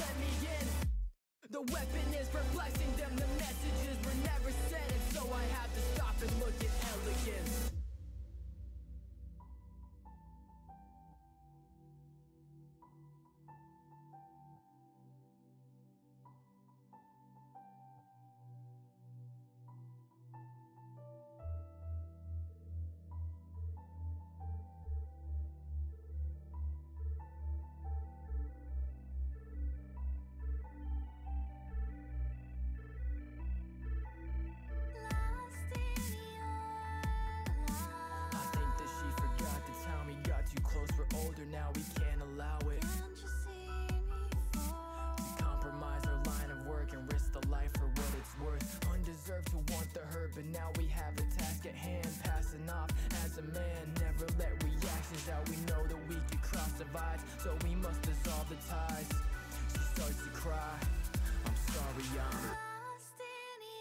let me in. The weapon is perplexing them, the messages were never said, and so I have to stop and look at elegance. Now we can't allow it. We compromise our line of work and risk the life for what it's worth. Undeserved to want the hurt, but now we have a task at hand. Passing off as a man, never let reactions out. We know that we can cross divides, so we must dissolve the ties. She starts to cry. I'm sorry, I'm lost in your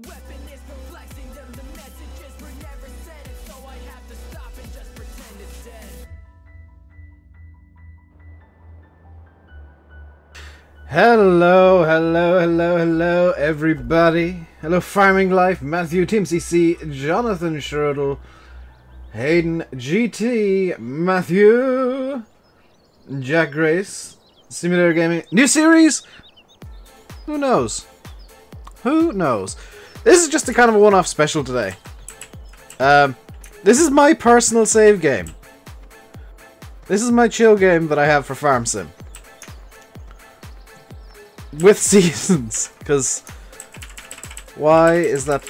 weapon is perplexing them, the messages were never said, and so I have to stop and just pretend it's dead. Hello, everybody. Hello, Farming Life, Matthew, Team CC, Jonathan Schrodel, Hayden, GT, Matthew, Jack Grace, Simulator Gaming. New series? Who knows? Who knows? This is just a kind of a one-off special today. This is my personal save game. This is my chill game that I have for Farm Sim. With seasons, because why is that?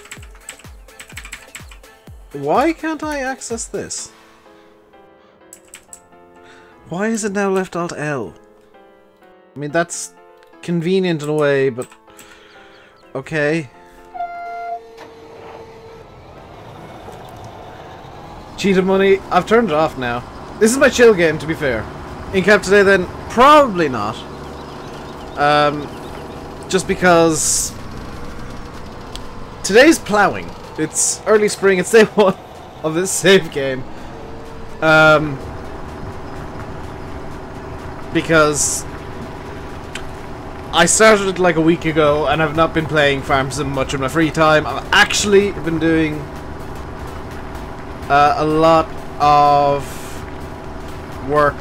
Why can't I access this? Why is it now left Alt L? I mean, that's convenient in a way, but okay. Cheetah money. I've turned it off now. This is my chill game, to be fair. In cap today, then probably not. Just because today's plowing. It's early spring. It's day one of this save game. Because I started it like a week ago and I've not been playing Farm Sim much in my free time. I've actually been doing a lot of work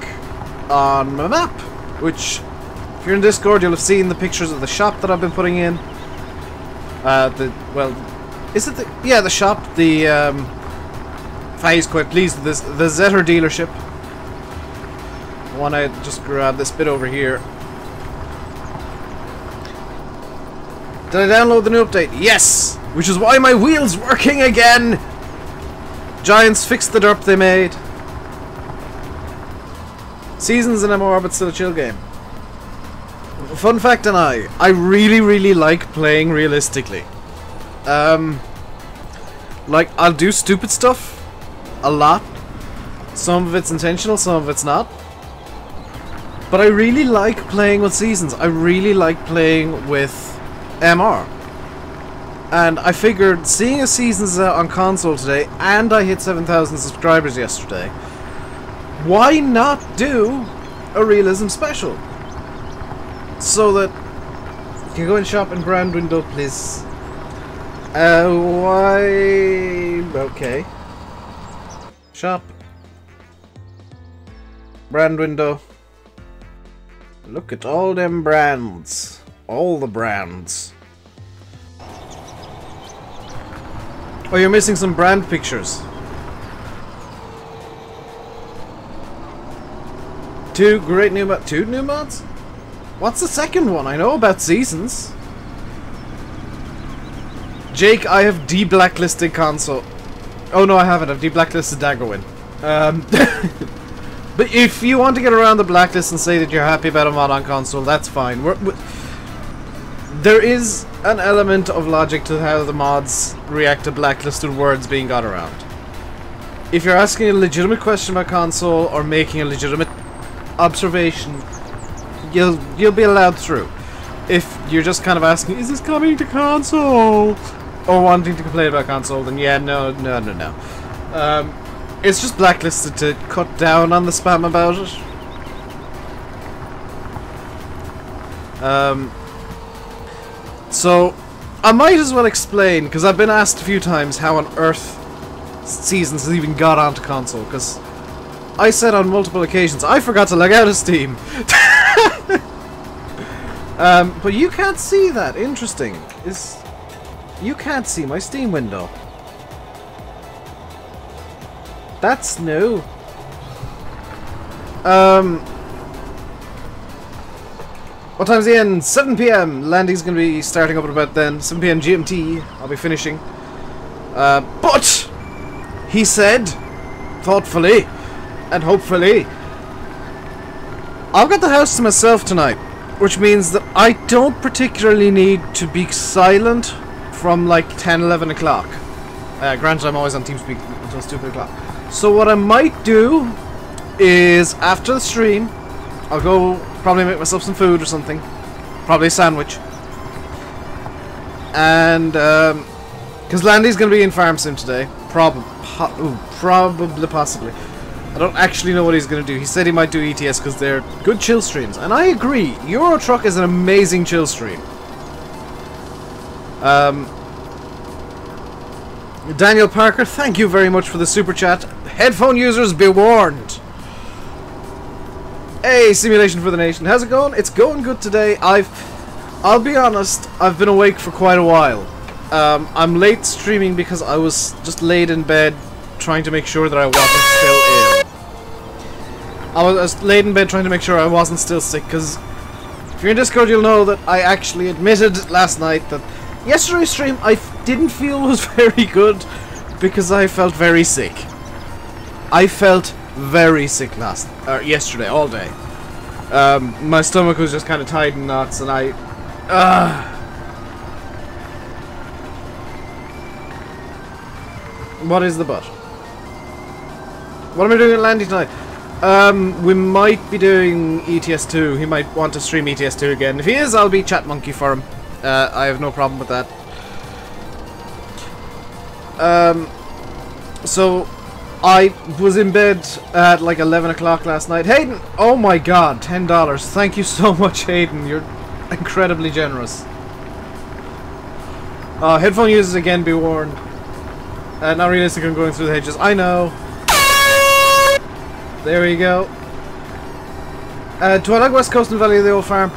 on my map, which, if you're in Discord, you'll have seen the pictures of the shop that I've been putting in. The shop, Faye's quite pleased with this, the Zetter dealership. I want to just grab this bit over here. Did I download the new update? Yes! Which is why my wheel's working again! Giants fixed the derp they made. Seasons in MMR, but still a chill game. Fun fact and I really like playing realistically. Like, I'll do stupid stuff a lot. Some of it's intentional, some of it's not. But I really like playing with seasons. I really like playing with MR. And I figured, seeing as seasons on console today, and I hit 7,000 subscribers yesterday, why not do a Realism special? So that you can go and shop in brand window, please. Why? Okay. Shop. Brand window. Look at all them brands. All the brands. Oh, you're missing some brand pictures. Two great new mods. Two new mods? What's the second one? I know about Seasons. Jake, I have de-blacklisted console. Oh no, I haven't. I've de-blacklisted Daggerwin. But if you want to get around the blacklist and say that you're happy about a mod on console, that's fine. There is an element of logic to how the mods react to blacklisted words being got around. If you're asking a legitimate question about console or making a legitimate observation, you'll be allowed through. If you're just kind of asking, is this coming to console? Or wanting to complain about console, then yeah, no. It's just blacklisted to cut down on the spam about it. So, I might as well explain, because I've been asked a few times how on earth Seasons has even got onto console, because I said on multiple occasions, I forgot to log out of Steam. But you can't see that. Interesting. You can't see my Steam window. That's new. What time's the end? 7 PM. Landing's gonna be starting up at about then. 7 PM GMT. I'll be finishing. But he said, thoughtfully and hopefully, I've got the house to myself tonight, which means that I don't particularly need to be silent from like 10, 11 o'clock. Granted, I'm always on TeamSpeak until stupid o'clock. So what I might do is, after the stream, I'll go probably make myself some food or something. Probably a sandwich. And, because Landy's going to be in Farm Sim today. Probably, possibly. I don't actually know what he's going to do. He said he might do ETS because they're good chill streams. And I agree. Euro Truck is an amazing chill stream. Daniel Parker, thank you very much for the super chat. Headphone users, be warned. Hey, Simulation for the Nation. How's it going? It's going good today. I'll be honest, I've been awake for quite a while. I'm late streaming because I was just laid in bed trying to make sure that I wasn't still ill. I was laid in bed trying to make sure I wasn't still sick, because if you're in Discord you'll know that I actually admitted last night that yesterday's stream I didn't feel was very good because I felt very sick. I felt very sick yesterday, all day. My stomach was just kind of tied in knots, and what is the but? What am I doing at Landy tonight? We might be doing ETS2. He might want to stream ETS2 again. If he is, I'll be chat monkey for him. I have no problem with that. So I was in bed at like 11 o'clock last night. Hayden! Oh my god, $10. Thank you so much, Hayden. You're incredibly generous. Headphone users again, be warned. Not realistic on going through the hedges. I know. There we go. Do I like West Coast and Valley of the Old Farm?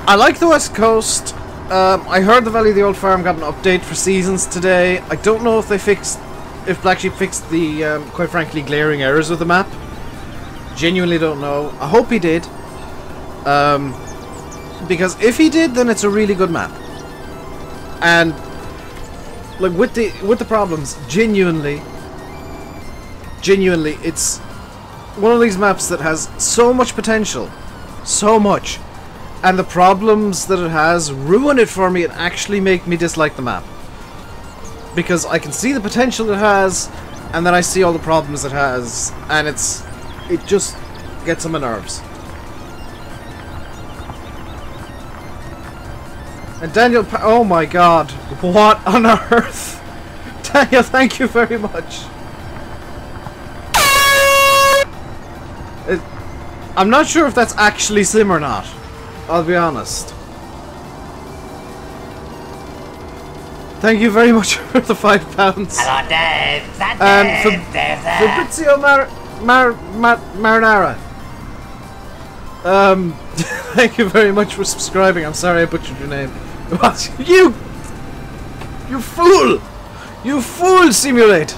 I like the West Coast. I heard the Valley of the Old Farm got an update for Seasons today. I don't know if if Black Sheep fixed the, quite frankly, glaring errors of the map. Genuinely don't know. I hope he did. Because if he did, then it's a really good map. And like with the problems, genuinely, it's one of these maps that has so much potential, so much, and the problems that it has ruin it for me and actually make me dislike the map. Because I can see the potential it has, and then I see all the problems it has, and it just gets on my nerves. And Daniel, oh my god, what on earth? Daniel, thank you very much. I'm not sure if that's actually Sim or not, I'll be honest. Thank you very much for the £5. Hello, Dave. And Fabrizio Marinara. Thank you very much for subscribing. I'm sorry I butchered your name. What? You fool! You fool, Simulate!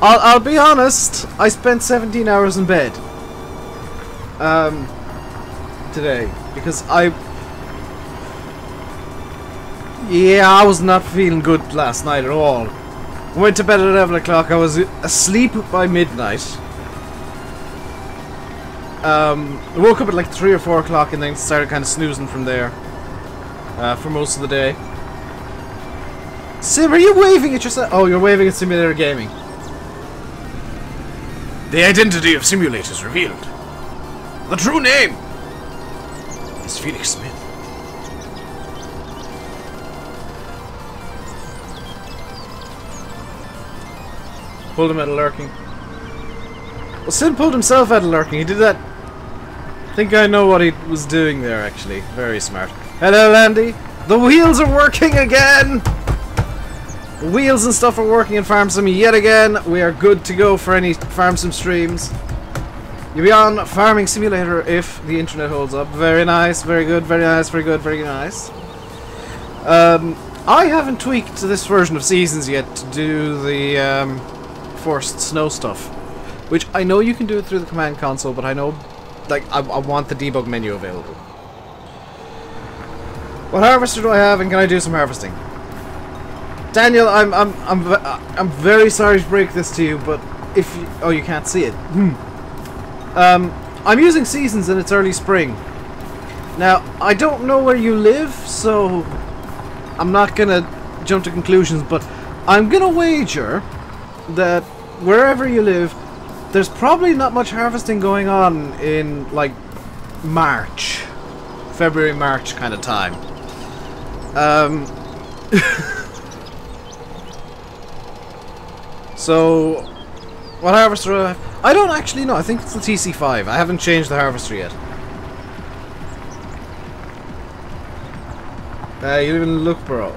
I'll be honest, I spent 17 hours in bed. today because I was not feeling good last night at all. Went to bed at 11 o'clock. I was asleep by midnight. I woke up at like 3 or 4 o'clock and then started kind of snoozing from there for most of the day. Sim, are you waving at yourself? Oh, you're waving at Simulator Gaming. The identity of simulators revealed. The true name is Felix Smith. Pulled him out of lurking. Well, Sim pulled himself out of lurking. He did that. I think I know what he was doing there, actually. Very smart. Hello, Landy. The wheels are working again! The wheels and stuff are working in Farm Sim yet again. We are good to go for any Farm Sim streams. You'll be on Farming Simulator if the internet holds up. Very nice, very good, very nice, very good, very nice. I haven't tweaked this version of Seasons yet to do the forced snow stuff, which I know you can do it through the command console, but I know, like, I want the debug menu available. What harvester do I have, and can I do some harvesting? Daniel, I'm very sorry to break this to you, but if you, oh, you can't see it. I'm using Seasons in its early spring. Now, I don't know where you live, so I'm not gonna jump to conclusions, but I'm gonna wager that wherever you live, there's probably not much harvesting going on in, like, March. February, March kind of time. So, what harvester do I have? I don't actually know. I think it's the TC5. I haven't changed the harvester yet. You live in Loughborough.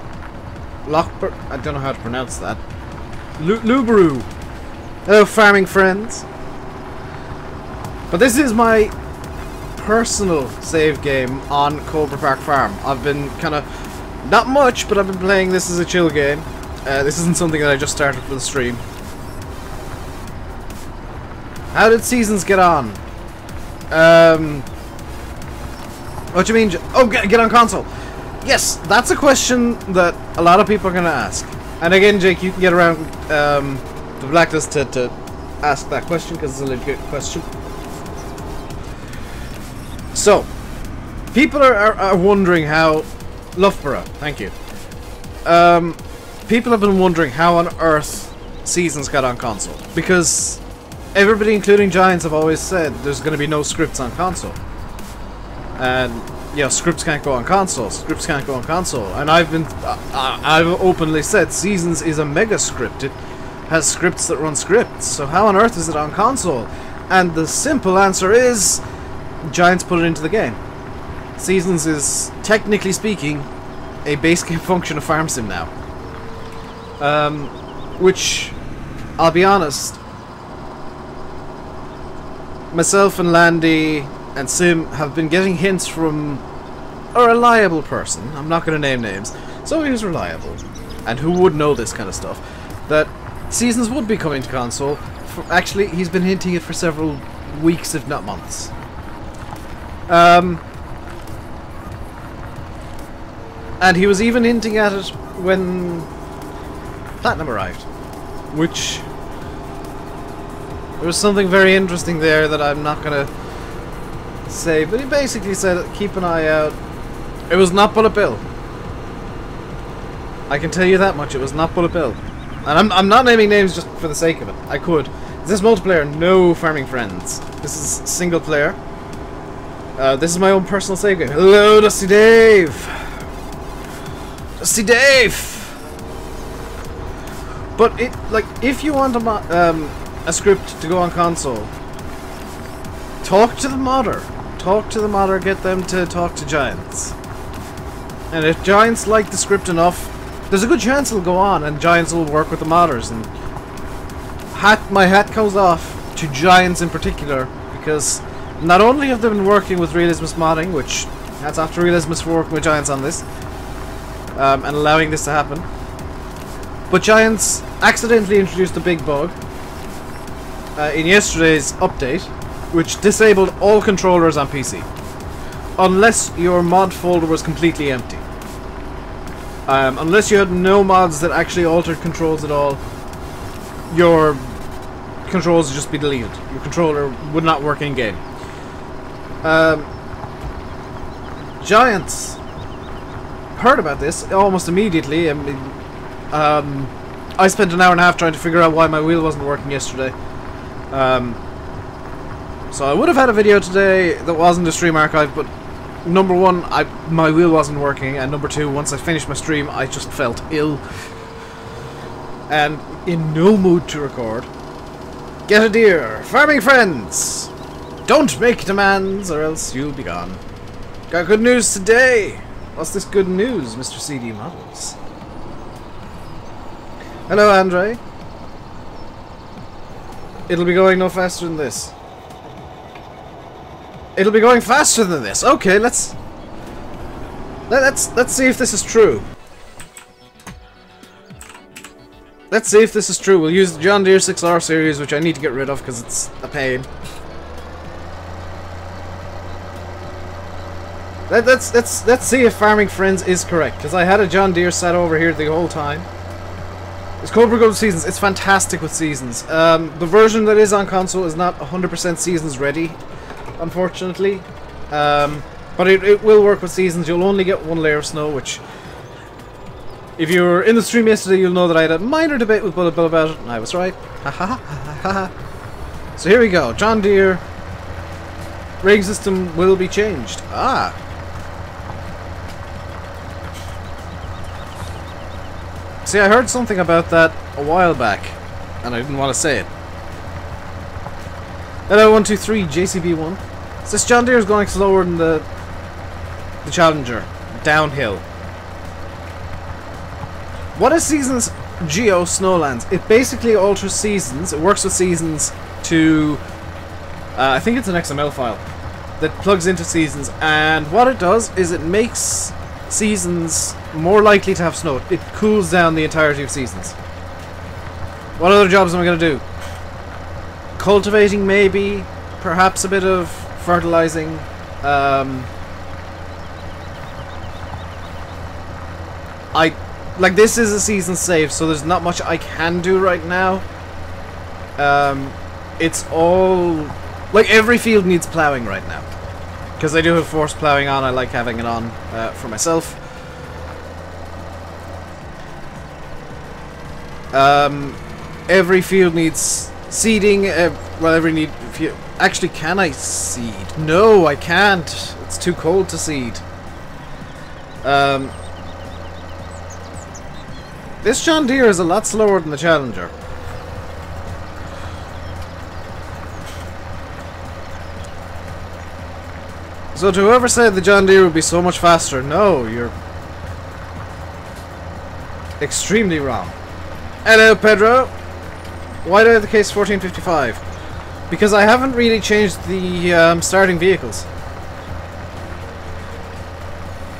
I don't know how to pronounce that. Loughborough. Hello, farming friends. But this is my personal save game on Coldborough Park Farm. I've been kind of, not much, but I've been playing this as a chill game. This isn't something that I just started for the stream. How did Seasons get on? What do you mean? Oh, get on console. Yes, that's a question that a lot of people are going to ask. And again, Jake, you can get around the blacklist to ask that question because it's a legit question. So, people are wondering how... Loughborough, thank you. People have been wondering how on earth Seasons got on console. Because everybody, including Giants, have always said there's going to be no scripts on console. And, you know, scripts can't go on console. Scripts can't go on console. And I've openly said Seasons is a mega script. It has scripts that run scripts. So how on earth is it on console? And the simple answer is Giants put it into the game. Seasons is, technically speaking, a base game function of Farm Sim now. Which, I'll be honest, myself and Landy and Sim have been getting hints from a reliable person, I'm not going to name names, somebody who's reliable, and who would know this kind of stuff, that Seasons would be coming to console. Actually, he's been hinting it for several weeks, if not months. And he was even hinting at it when Platinum arrived, which there was something very interesting there that I'm not gonna say, but he basically said keep an eye out. It was not Bulletbill. I can tell you that much. It was not Bulletbill, and I'm not naming names just for the sake of it. I could. Is this multiplayer? No, farming friends. This is single player. This is my own personal save game. Hello, Dusty Dave. Dusty Dave. But it, like, if you want a script to go on console, talk to the modder. Talk to the modder. Get them to talk to Giants. And if Giants like the script enough, there's a good chance it'll go on, and Giants will work with the modders. And my hat goes off to Giants in particular, because not only have they been working with Realism modding, which hats off to Realism for working with Giants on this, and allowing this to happen, but Giants accidentally introduced a big bug in yesterday's update, which disabled all controllers on PC. Unless your mod folder was completely empty. Unless you had no mods that actually altered controls at all, your controls would just be deleted. Your controller would not work in game. Giants heard about this almost immediately. I spent an hour and a half trying to figure out why my wheel wasn't working yesterday. So I would have had a video today that wasn't a stream archive, but number one, my wheel wasn't working, and number two, once I finished my stream, I just felt ill and in no mood to record. Get a deer, farming friends! Don't make demands, or else you'll be gone. Got good news today. What's this good news, Mr. CD Models? Hello, Andre. It'll be going no faster than this. It'll be going faster than this. Okay, let's see if this is true. Let's see if this is true. We'll use the John Deere 6R series, which I need to get rid of because it's a pain. Let's see if Farming Friends is correct, because I had a John Deere sat over here the whole time. It's Coldborough Seasons. It's fantastic with Seasons. The version that is on console is not 100% Seasons ready, unfortunately. But it will work with Seasons. You'll only get one layer of snow, which, if you were in the stream yesterday, you'll know that I had a minor debate with Bulletbill about it, and I was right. Ha ha ha ha ha. So here we go. John Deere rig system will be changed. Ah. See, I heard something about that a while back, and I didn't want to say it. Hello, 123 JCB1. This John Deere is going slower than the Challenger, downhill. What is Seasons Geo Snowlands? It basically alters Seasons. It works with Seasons to, I think it's an XML file that plugs into Seasons, and what it does is it makes Seasons more likely to have snow. It cools down the entirety of Seasons. What other jobs am I going to do? Cultivating, maybe. Perhaps a bit of fertilizing. Like, this is a season save, so there's not much I can do right now. It's all... Like, every field needs plowing right now. Because I do have forced plowing on, I like having it on for myself. Every field needs seeding. Well, actually, can I seed? No, I can't. It's too cold to seed. This John Deere is a lot slower than the Challenger. So to whoever said the John Deere would be so much faster, no, you're extremely wrong. Hello, Pedro. Why do I have the case 1455? Because I haven't really changed the starting vehicles.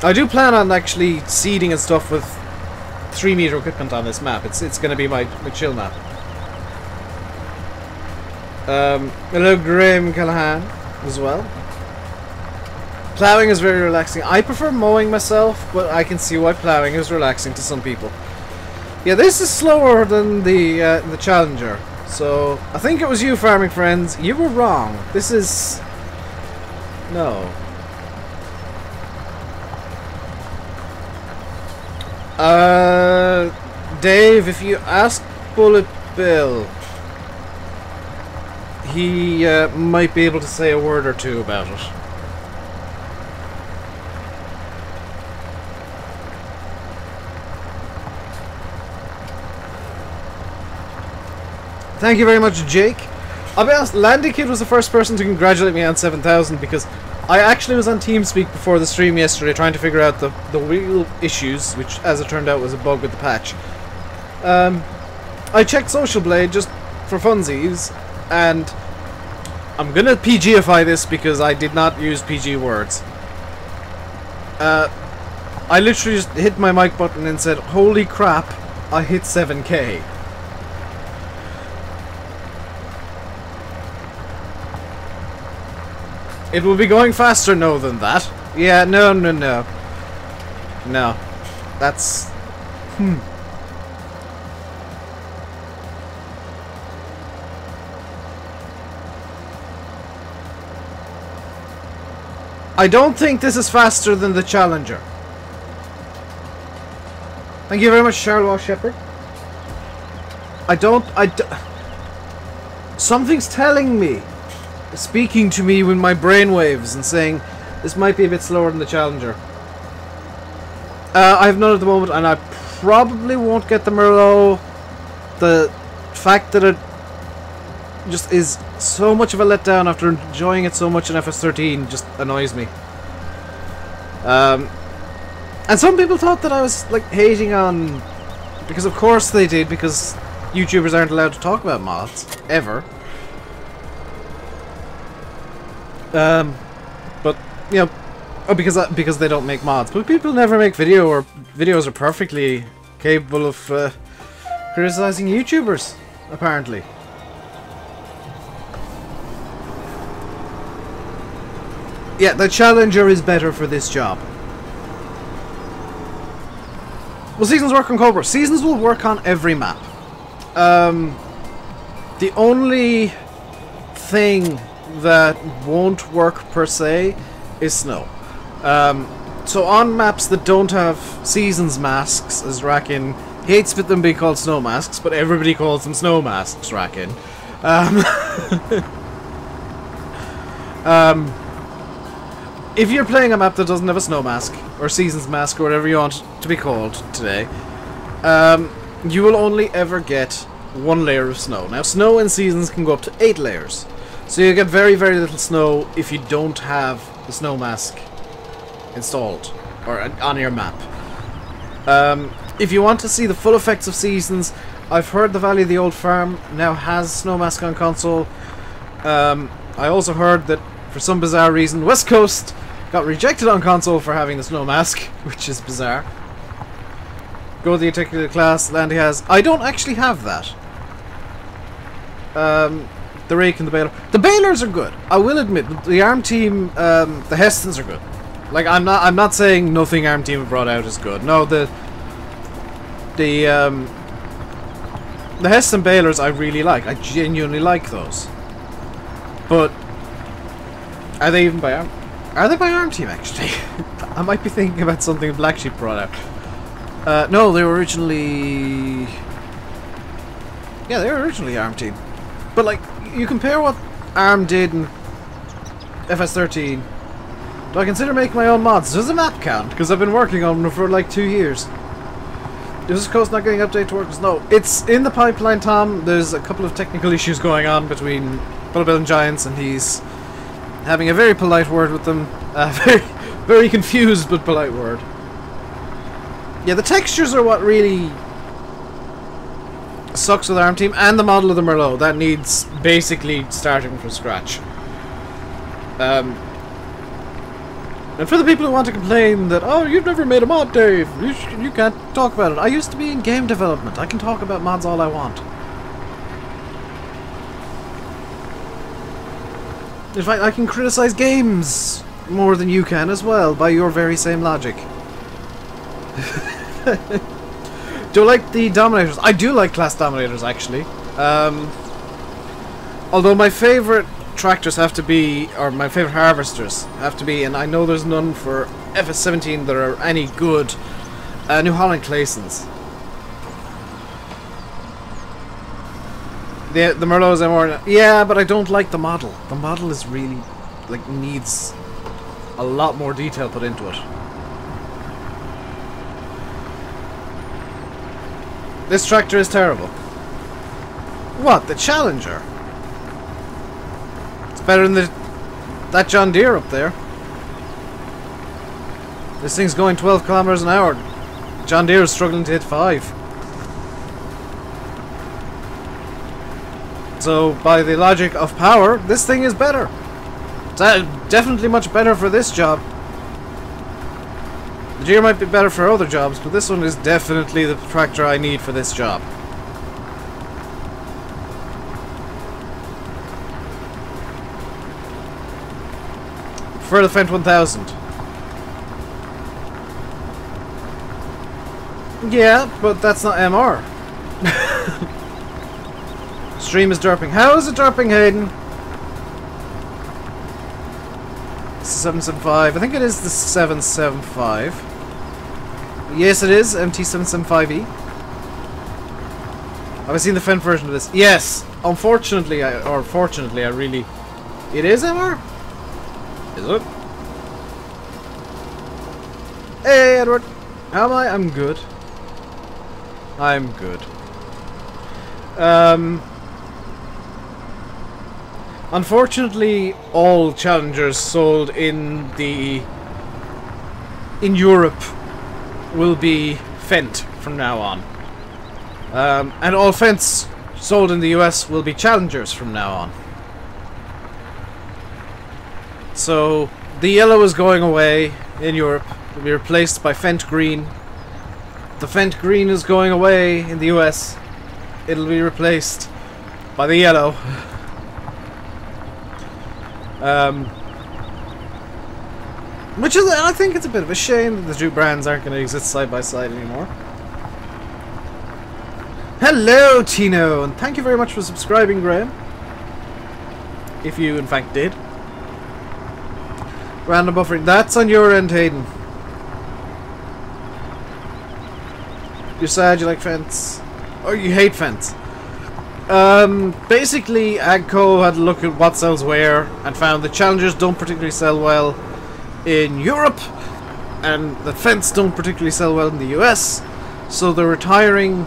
I do plan on actually seeding and stuff with 3-meter equipment on this map. It's going to be my chill map. Hello, Graham Callahan as well. Plowing is very relaxing. I prefer mowing myself, but I can see why plowing is relaxing to some people. Yeah, this is slower than the Challenger. So, I think it was you, Farming Friends. You were wrong. This is... No. Dave, if you ask Bulletbill, he might be able to say a word or two about it. Thank you very much, Jake. I'll be honest, Landy Kid was the first person to congratulate me on 7,000 because I actually was on TeamSpeak before the stream yesterday trying to figure out the wheel issues, which, as it turned out, was a bug with the patch. I checked Social Blade just for funsies, and I'm gonna PGify this because I did not use PG words. I literally just hit my mic button and said, "Holy crap, I hit 7K." It will be going faster, no, than that. Yeah, no. No. That's... I don't think this is faster than the Challenger. Thank you very much, Charlotte Shepherd. Something's telling me, speaking to me with my brainwaves and saying this might be a bit slower than the Challenger. I have none at the moment, and I probably won't get the Merlot. The fact that it just is so much of a letdown after enjoying it so much in FS13 just annoys me. And some people thought that I was like hating on, because of course they did, because YouTubers aren't allowed to talk about mods ever. But you know, because they don't make mods. But people never make videos are perfectly capable of criticizing YouTubers, apparently. Yeah, the Challenger is better for this job. Will Seasons work on Coldborough? Seasons will work on every map. The only thing that won't work per se is snow. So on maps that don't have Seasons masks, as Rakin hates them being called snow masks, but everybody calls them snow masks, Rakin. If you're playing a map that doesn't have a snow mask, or Seasons mask, or whatever you want to be called today, you will only ever get one layer of snow. Now, snow in Seasons can go up to 8 layers. So you get very, very little snow if you don't have the snow mask installed, or on your map. If you want to see the full effects of Seasons, I've heard the Valley of the Old Farm now has snow mask on console. I also heard that for some bizarre reason, West Coast got rejected on console for having the snow mask, which is bizarre. Go the articulated class, Landy has. I don't actually have that. The Rake and the Baylor. The Baylors are good. I will admit, the ARM team, the Hestons are good. Like, I'm not saying nothing ARM team have brought out is good. No, the Heston Baylors I really like. I genuinely like those. But are they even by ARM? Are they by ARM team, actually? I might be thinking about something Black Sheep brought out. No, they were originally... Yeah, they were originally ARM team. But, like, you compare what ARM did in FS13. Do I consider making my own mods? Does the map count? Because I've been working on them for, like, 2 years. Is this coast not getting updated to work? No, it's in the pipeline, Tom. There's a couple of technical issues going on between Bulletbill and Giants, and he's having a very polite word with them. Very, very confused but polite word. Yeah, the textures are what really sucks with ARM team, and the model of the Merlot. That needs basically starting from scratch. And for the people who want to complain that, oh, you've never made a mod, Dave, you can't talk about it. I used to be in game development. I can talk about mods all I want. In fact, I can criticize games more than you can as well, by your very same logic. Do I like the Dominators? I do like Class Dominators, actually. Although my favourite tractors have to be, or my favourite harvesters have to be, and I know there's none for FS17 that are any good, New Holland Claysons. The Merlots are more... Yeah, but I don't like the model. The model is really, like, needs a lot more detail put into it. This tractor is terrible. What? The Challenger? It's better than that John Deere up there. This thing's going 12 kilometers an hour. John Deere is struggling to hit 5. So, by the logic of power, this thing is better. It's definitely much better for this job. The Deere might be better for other jobs, but this one is definitely the tractor I need for this job. prefer the Fendt 1000. Yeah, but that's not MR. Stream is derping. How is it derping, Hayden? 775. I think it is the 775. Yes, it is. MT775E. Have I seen the Fendt version of this? Yes. Unfortunately, or fortunately, I really... It is MR? Is it? Hey, Edward. How am I? I'm good. I'm good. Unfortunately, all Challengers sold in Europe will be Fendt from now on. And all Fendts sold in the US will be Challengers from now on. So, the yellow is going away in Europe. It will be replaced by Fendt green. The Fendt green is going away in the US. It'll be replaced by the yellow. Which is, I think it's a bit of a shame that the two brands aren't going to exist side by side anymore. Hello, Tino, and thank you very much for subscribing, Graham. If you, in fact, did. Random buffering. That's on your end, Hayden. You're sad you like Fendts. Or you hate Fendts. Basically, Agco had a look at what sells where and found that Challengers don't particularly sell well in Europe and that Fendts don't particularly sell well in the US. So they're retiring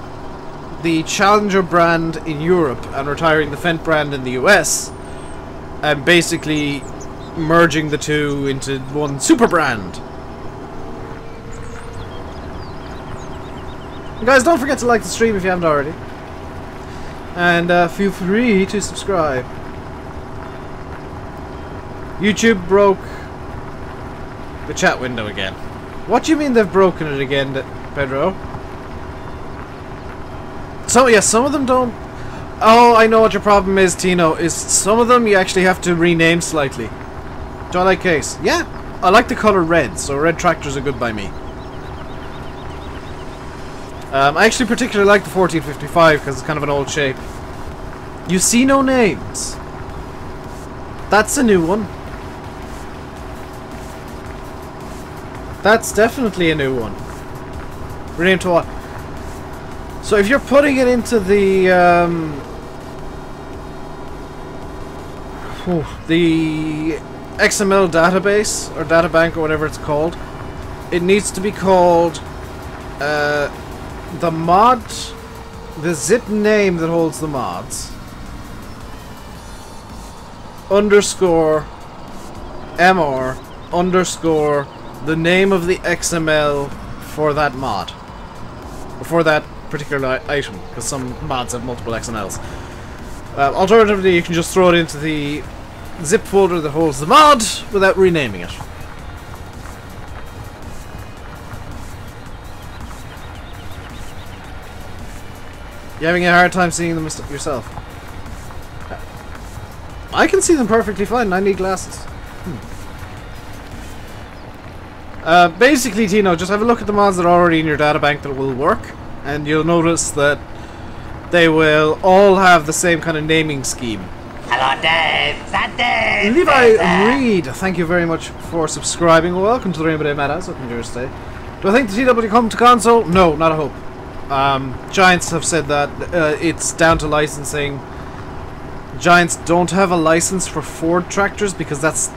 the Challenger brand in Europe and retiring the Fendt brand in the US and basically merging the two into one super brand. Guys, don't forget to like the stream if you haven't already. And feel free to subscribe. YouTube broke the chat window again. What do you mean they've broken it again, Pedro? So, yeah, some of them don't... Oh, I know what your problem is, Tino. Is some of them you actually have to rename slightly. Do I like case? Yeah, I like the colour red, so red tractors are good by me. I actually particularly like the 1455 because it's kind of an old shape. You see no names. That's a new one. That's definitely a new one. Rename to what? So if you're putting it into the XML database or databank or whatever it's called, it needs to be called the mod, the zip name that holds the mods underscore MR underscore the name of the XML for that mod or for that particular item, because some mods have multiple XMLs. Alternatively, you can just throw it into the zip folder that holds the mod without renaming it. You're having a hard time seeing them yourself? I can see them perfectly fine. I need glasses. Basically, Tino, just have a look at the mods that are already in your databank that will work, and you'll notice that they will all have the same kind of naming scheme. Hello, Dave. Is that Dave? Levi Reed, thank you very much for subscribing. Welcome to the RainbowDave Madhouse. Welcome to your stay. Do I think the TW come to console? No, not a hope. Giants have said that it's down to licensing. Giants don't have a license for Ford tractors because that's...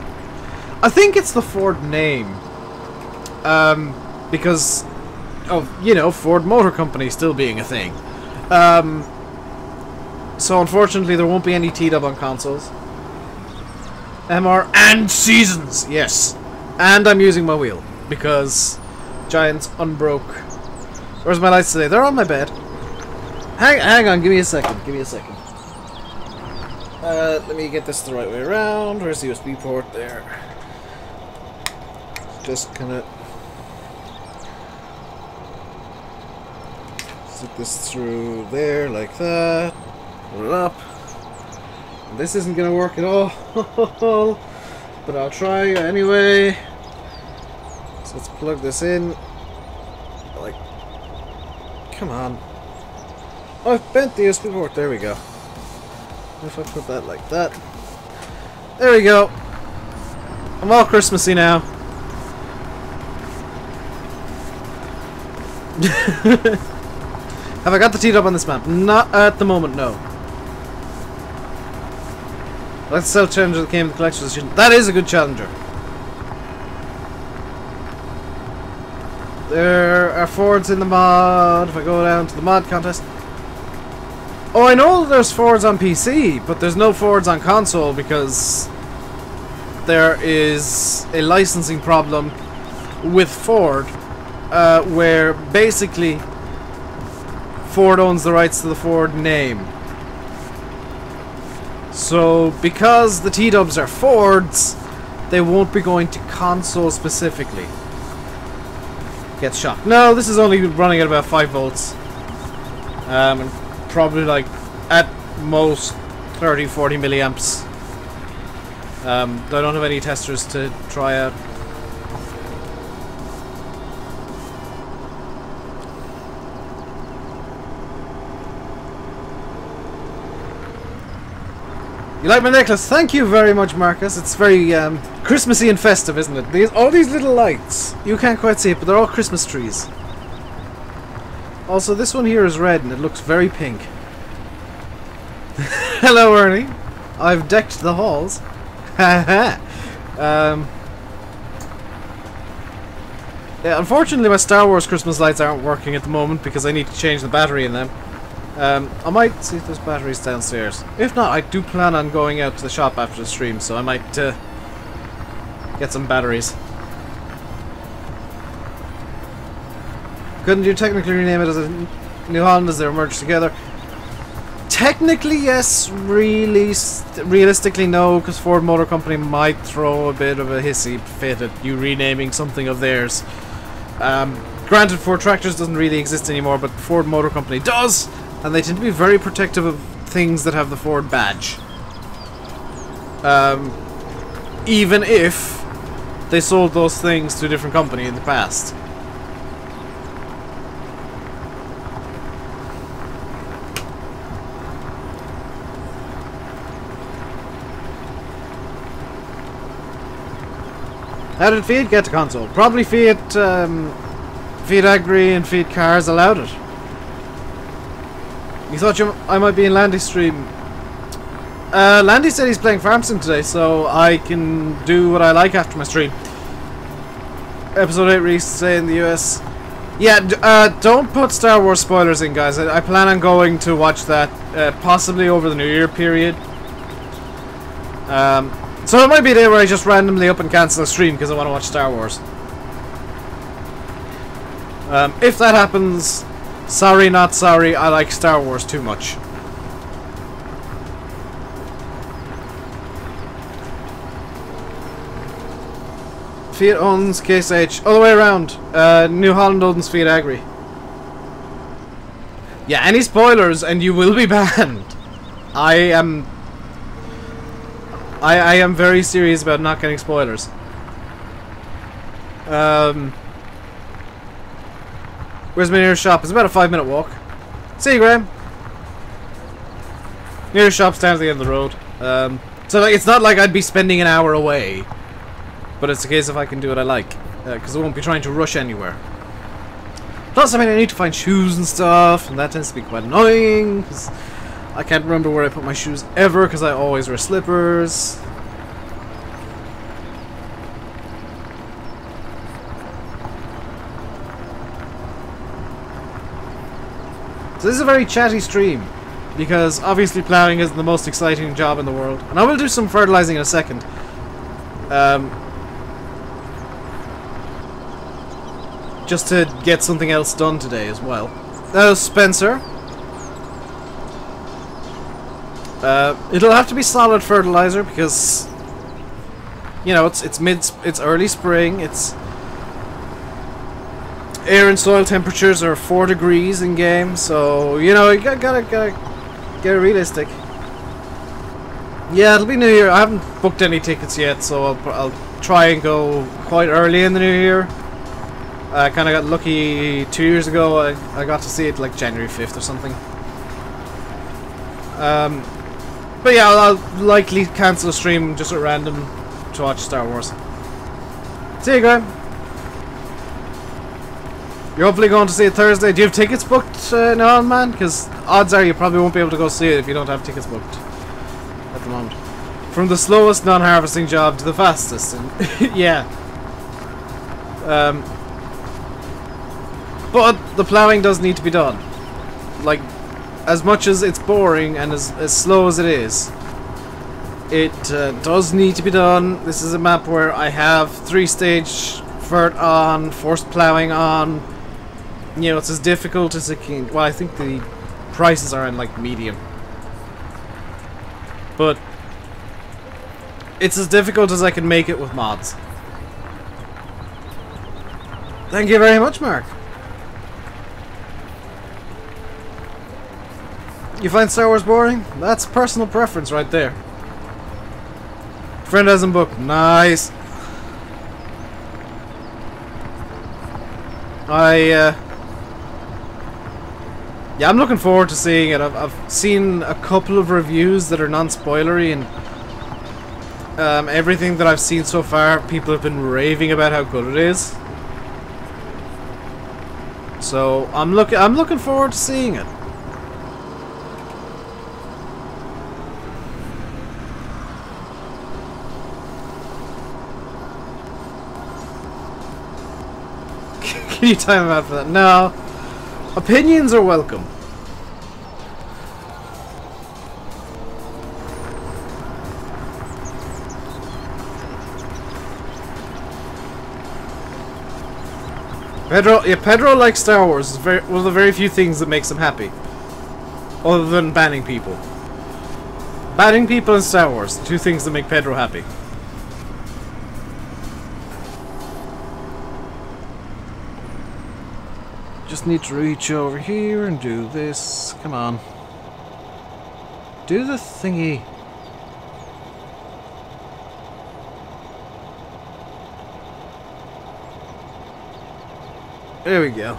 I think it's the Ford name. Because of, you know, Ford Motor Company still being a thing. So unfortunately there won't be any TW on consoles. MR and Seasons, yes. And I'm using my wheel because Giants unbroke. Where's my lights today? They're on my bed. Hang on, give me a second. Give me a second. Let me get this the right way around. Where's the USB port? There. Just gonna stick this through there like that. Put it up. And this isn't gonna work at all. but I'll try anyway. So let's plug this in. Like, come on. Oh, I've bent the USB port. There we go. If I put that like that. There we go. I'm all Christmassy now. Have I got the T-Dub on this map? Not at the moment, no. Let's sell challenger that came with the collector's edition. That is a good challenger. There are Fords in the mod. If I go down to the mod contest. Oh, I know there's Fords on PC, but there's no Fords on console because there is a licensing problem with Ford, where basically Ford owns the rights to the Ford name. So because the T-Dubs are Fords, they won't be going to console specifically. Gets shocked. No, this is only running at about 5 volts. And probably like at most 30-40 milliamps. I don't have any testers to try out. You like my necklace? Thank you very much, Marcus. It's very Christmassy and festive, isn't it? All these little lights. You can't quite see it, but they're all Christmas trees. Also, this one here is red and it looks very pink. Hello, Ernie. I've decked the halls. Yeah, unfortunately, my Star Wars Christmas lights aren't working at the moment because I need to change the battery in them. I might see if there's batteries downstairs. If not, I do plan on going out to the shop after the stream, so I might get some batteries. Couldn't you technically rename it as a New Holland as they're merged together? Technically, yes. Realistically, no, because Ford Motor Company might throw a bit of a hissy fit at you renaming something of theirs. Granted, Ford Tractors doesn't really exist anymore, but Ford Motor Company does, and they tend to be very protective of things that have the Ford badge. Even if they sold those things to a different company in the past. How did Fiat get to console? Probably Fiat Agri and Fiat Cars allowed it. You thought I might be in Landy's stream? Landy said he's playing Farm Sim today, so I can do what I like after my stream. Episode 8 released today in the US. Yeah, don't put Star Wars spoilers in, guys. I plan on going to watch that possibly over the New Year period. So it might be a day where I just randomly up and cancel a stream because I want to watch Star Wars. If that happens, sorry not sorry, I like Star Wars too much. Fiat owns Case H. All the way around. New Holland owns Fiat Agri. Yeah, any spoilers and you will be banned. I am very serious about not getting spoilers. Where's my nearest shop? It's about a 5-minute walk. See you, Graham. Nearest shop's down at the end of the road. So like, it's not like I'd be spending an hour away. But it's a case of I can do what I like. Because I won't be trying to rush anywhere. Plus, I mean, I need to find shoes and stuff. And that tends to be quite annoying. Because I can't remember where I put my shoes ever, because I always wear slippers. So this is a very chatty stream, because obviously ploughing isn't the most exciting job in the world. And I will do some fertilizing in a second. Just to get something else done today as well. Spencer. It'll have to be solid fertilizer because, you know, it's early spring. It's air and soil temperatures are 4 degrees in game, so you know you gotta get realistic. Yeah, it'll be New Year. I haven't booked any tickets yet, so I'll try and go quite early in the New Year. I kind of got lucky 2 years ago. I got to see it like January 5th or something. But yeah, I'll likely cancel a stream just at random to watch Star Wars. See you, Graham. You're hopefully going to see it Thursday. Do you have tickets booked now, man? Because odds are you probably won't be able to go see it if you don't have tickets booked at the moment. From the slowest non-harvesting job to the fastest. And yeah. But the ploughing does need to be done. Like, as much as it's boring and as slow as it is, it does need to be done. This is a map where I have 3-stage vert on, forced ploughing on. You know, it's as difficult as it can. Well, I think the prices are in like medium, but it's as difficult as I can make it with mods. Thank you very much, Mark. You find Star Wars boring? That's personal preference right there. Friend hasn't booked. Nice. Yeah, I'm looking forward to seeing it. I've seen a couple of reviews that are non-spoilery, and everything that I've seen so far, people have been raving about how good it is. So I'm looking forward to seeing it. Can you time him out for that? No. Opinions are welcome. Pedro likes Star Wars. It's one of the very few things that makes him happy. Other than banning people. Banning people and Star Wars. The two things that make Pedro happy. Just need to reach over here and do this. Come on. Do the thingy. There we go.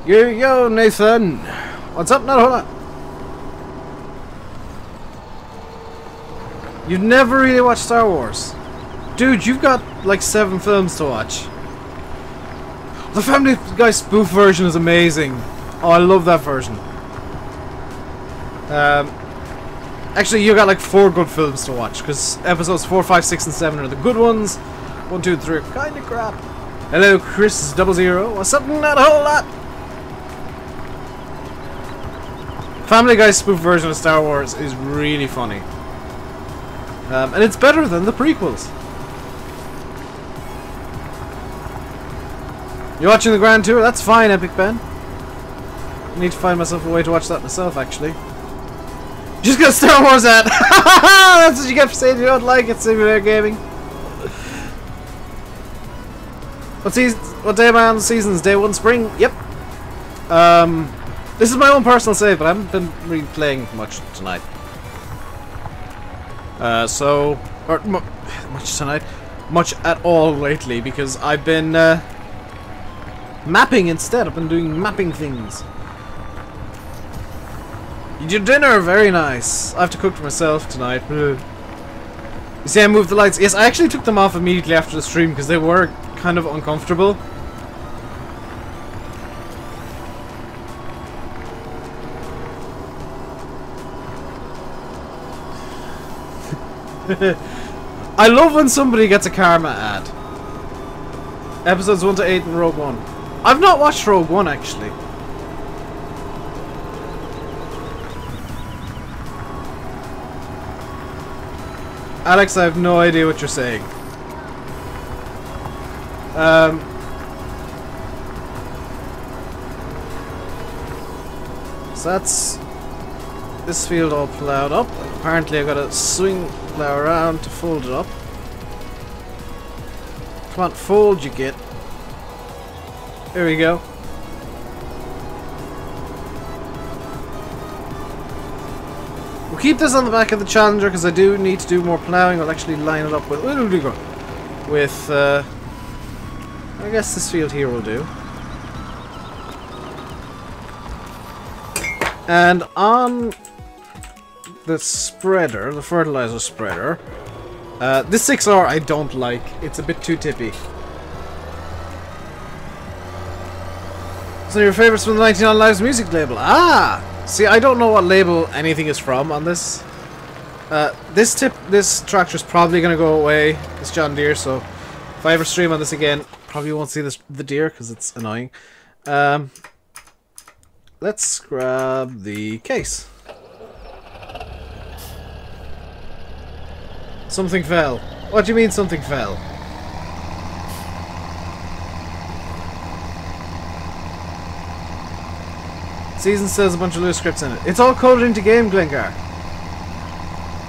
Here we go, Nathan. What's up? Not a whole lot. You've never really watched Star Wars. Dude, you've got like 7 films to watch. The Family Guy spoof version is amazing. Oh, I love that version. Actually, you got like 4 good films to watch, because episodes 4, 5, 6, and 7 are the good ones. 1, 2, and 3 are kind of crap. Hello, Chris00. What's up? Not a whole lot. Family Guy spoof version of Star Wars is really funny. And it's better than the prequels. You're watching the Grand Tour? That's fine, Epic Ben. I need to find myself a way to watch that myself, actually. Just got Star Wars at! That's what you get for saying you don't like it, simulator gaming. What day am I on the seasons? Day 1 spring? Yep. This is my own personal save, but I haven't been really playing much tonight. Much tonight? Much at all lately, because I've been, mapping instead. I've been doing mapping things. You did dinner? Very nice. I have to cook for myself tonight. You see, I moved the lights. Yes, I actually took them off immediately after the stream because they were kind of uncomfortable. I love when somebody gets a karma ad. Episodes 1 to 8 in Rogue One. I've not watched Rogue One, actually. Alex, I have no idea what you're saying. So that's this field all plowed up. Apparently I've got to swing plow around to fold it up. Come on, fold you git. There we go. We'll keep this on the back of the Challenger because I do need to do more ploughing. I'll actually line it up with I guess this field here will do. And on the spreader, the fertilizer spreader, this 6R I don't like. It's a bit too tippy. So your favorites from the 99 Lives music label? Ah! See, I don't know what label anything is from on this. This tractor's probably gonna go away. This John Deere, so if I ever stream on this again, probably won't see the deer because it's annoying. Let's grab the case. Something fell. What do you mean something fell? Season says a bunch of loose scripts in it. It's all coded into game, Glengar.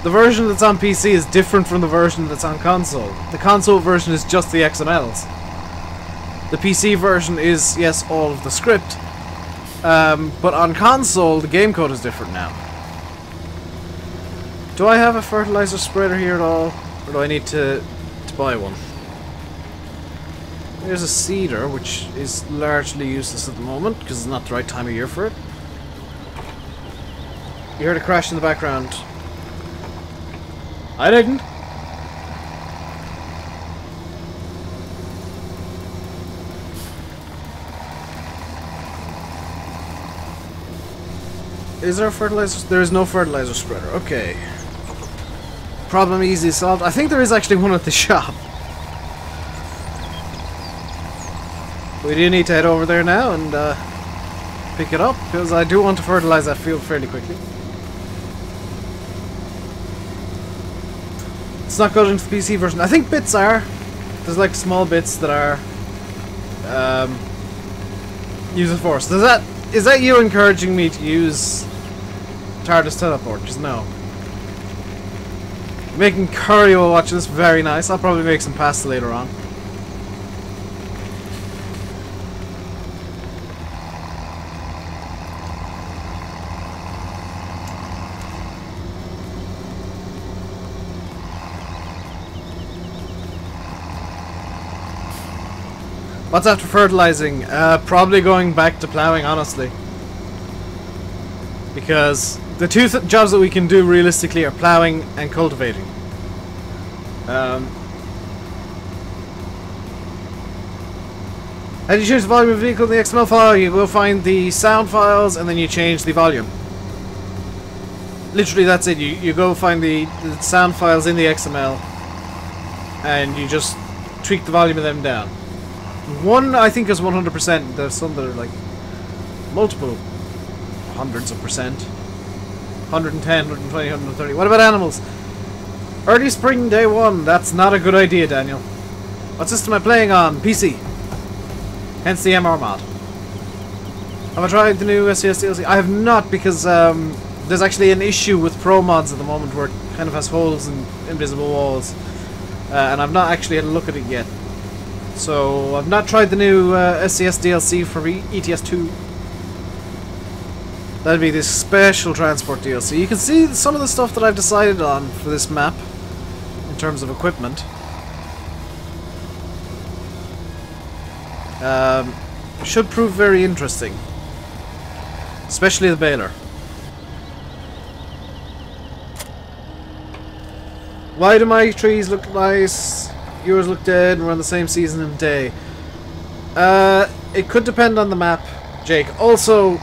The version that's on PC is different from the version that's on console. The console version is just the XMLs. The PC version is, yes, all of the script. But on console, the game code is different now. Do I have a fertilizer spreader here at all? Or do I need to buy one? There's a seeder, which is largely useless at the moment, because it's not the right time of year for it. You heard a crash in the background. I didn't. Is there a fertilizer? There is no fertilizer spreader. Okay. Problem easily solved. I think there is actually one at the shop. We do need to head over there now and pick it up, because I do want to fertilize that field fairly quickly. It's not going into the PC version. I think bits are. There's like small bits that are user force. Is that you encouraging me to use TARDIS teleport? Just no. Making curry while watching this, very nice. I'll probably make some pasta later on. What's after fertilizing? Probably going back to ploughing, honestly. Because the two jobs that we can do realistically are ploughing and cultivating. How do you change the volume of the vehicle in the XML file? You go find the sound files and then you change the volume. Literally that's it. You go find the sound files in the XML and you just tweak the volume of them down. One I think is 100%. There's some that are like multiple hundreds of percent. 110, 120, 130. What about animals? Early spring day 1. That's not a good idea, Daniel. What system am I playing on? PC. Hence the MR mod. Have I tried the new SCS DLC? I have not, because there's actually an issue with Pro mods at the moment where it kind of has holes and invisible walls. And I've not actually had a look at it yet. So I've not tried the new SCS DLC for ETS2. That'd be this special transport DLC. You can see some of the stuff that I've decided on for this map in terms of equipment. Should prove very interesting. Especially the baler. Why do my trees look nice? Yours look dead and we're on the same season and day. It could depend on the map, Jake. Also,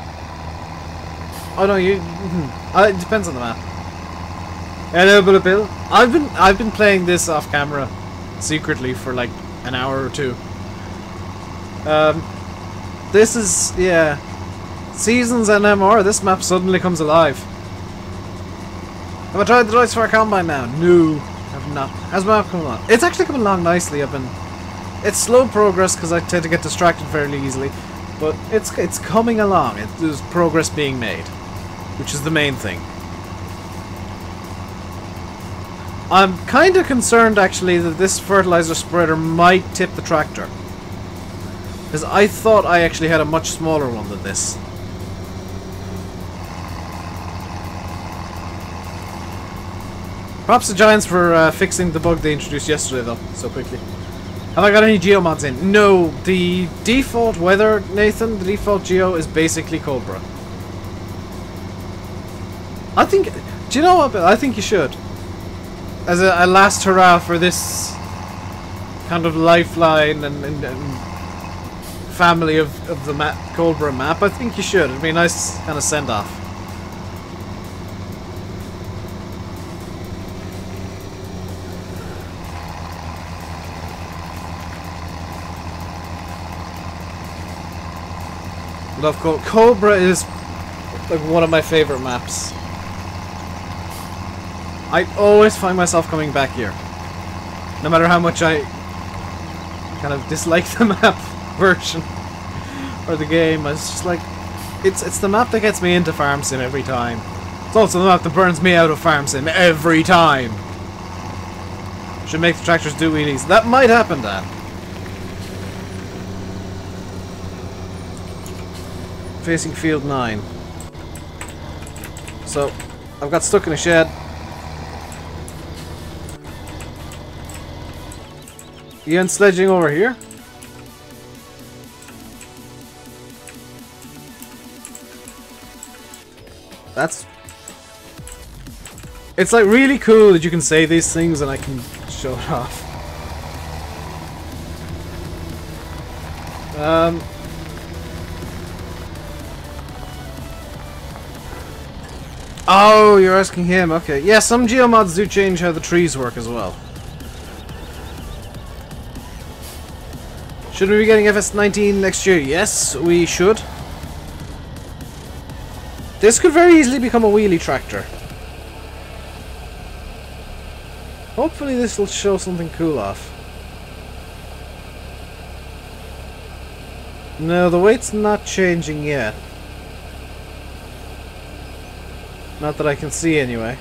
oh no, it depends on the map. Hello, Bulletbill. I've been playing this off camera secretly for like an hour or two. This is, yeah, seasons and MR. This map suddenly comes alive. Have I tried the dice for our combine now? No. Have not. How's my map coming along? It's actually coming along nicely. It's slow progress because I tend to get distracted fairly easily, but it's coming along. There's progress being made, which is the main thing. I'm kind of concerned actually that this fertilizer spreader might tip the tractor, because I thought I actually had a much smaller one than this. Props to Giants for fixing the bug they introduced yesterday, though, so quickly. Have I got any geomods in? No, the default weather, Nathan, the default geo is basically Coldborough. I think, do you know what, Bill? I think you should. As a last hurrah for this kind of lifeline and family of the Coldborough map, I think you should. It'd be a nice kind of send-off. Love Coldborough is like one of my favorite maps. I always find myself coming back here, no matter how much I kind of dislike the map version or the game. It's just like it's the map that gets me into Farm Sim every time. It's also the map that burns me out of Farm Sim every time. Should make the tractors do wheelies. That might happen, Dan. Facing field 9. So, I've got stuck in a shed. You and sledging over here? That's... It's like really cool that you can say these things and I can show it off. Oh, you're asking him. Okay. Yeah, some geomods do change how the trees work as well. Should we be getting FS19 next year? Yes, we should. This could very easily become a wheelie tractor. Hopefully this will show something cool off. No, the weight's not changing yet. Not that I can see anyway.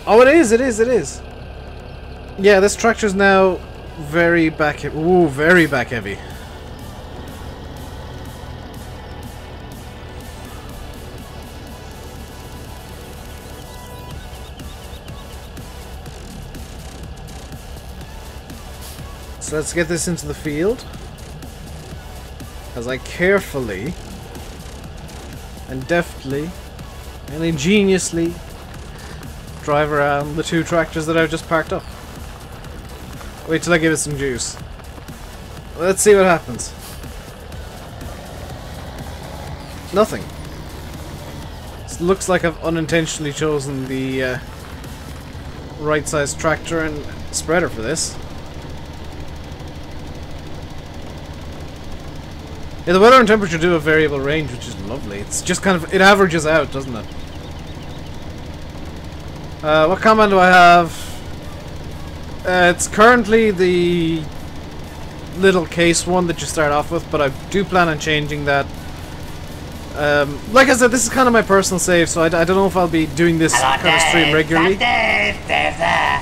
Oh, it is, it is, it is. Yeah, this tractor's now very back heavy. Ooh, very back heavy. So let's get this into the field. As I carefully and deftly and ingeniously drive around the two tractors that I've just parked up. Wait till I give it some juice. Let's see what happens. Nothing. It looks like I've unintentionally chosen the right size tractor and spreader for this. Yeah, the weather and temperature do have variable range, which is lovely. It's just kind of, it averages out, doesn't it? What command do I have? It's currently the little case one that you start off with, but I do plan on changing that. Like I said, this is kind of my personal save, so I don't know if I'll be doing this kind of stream regularly. Dave there.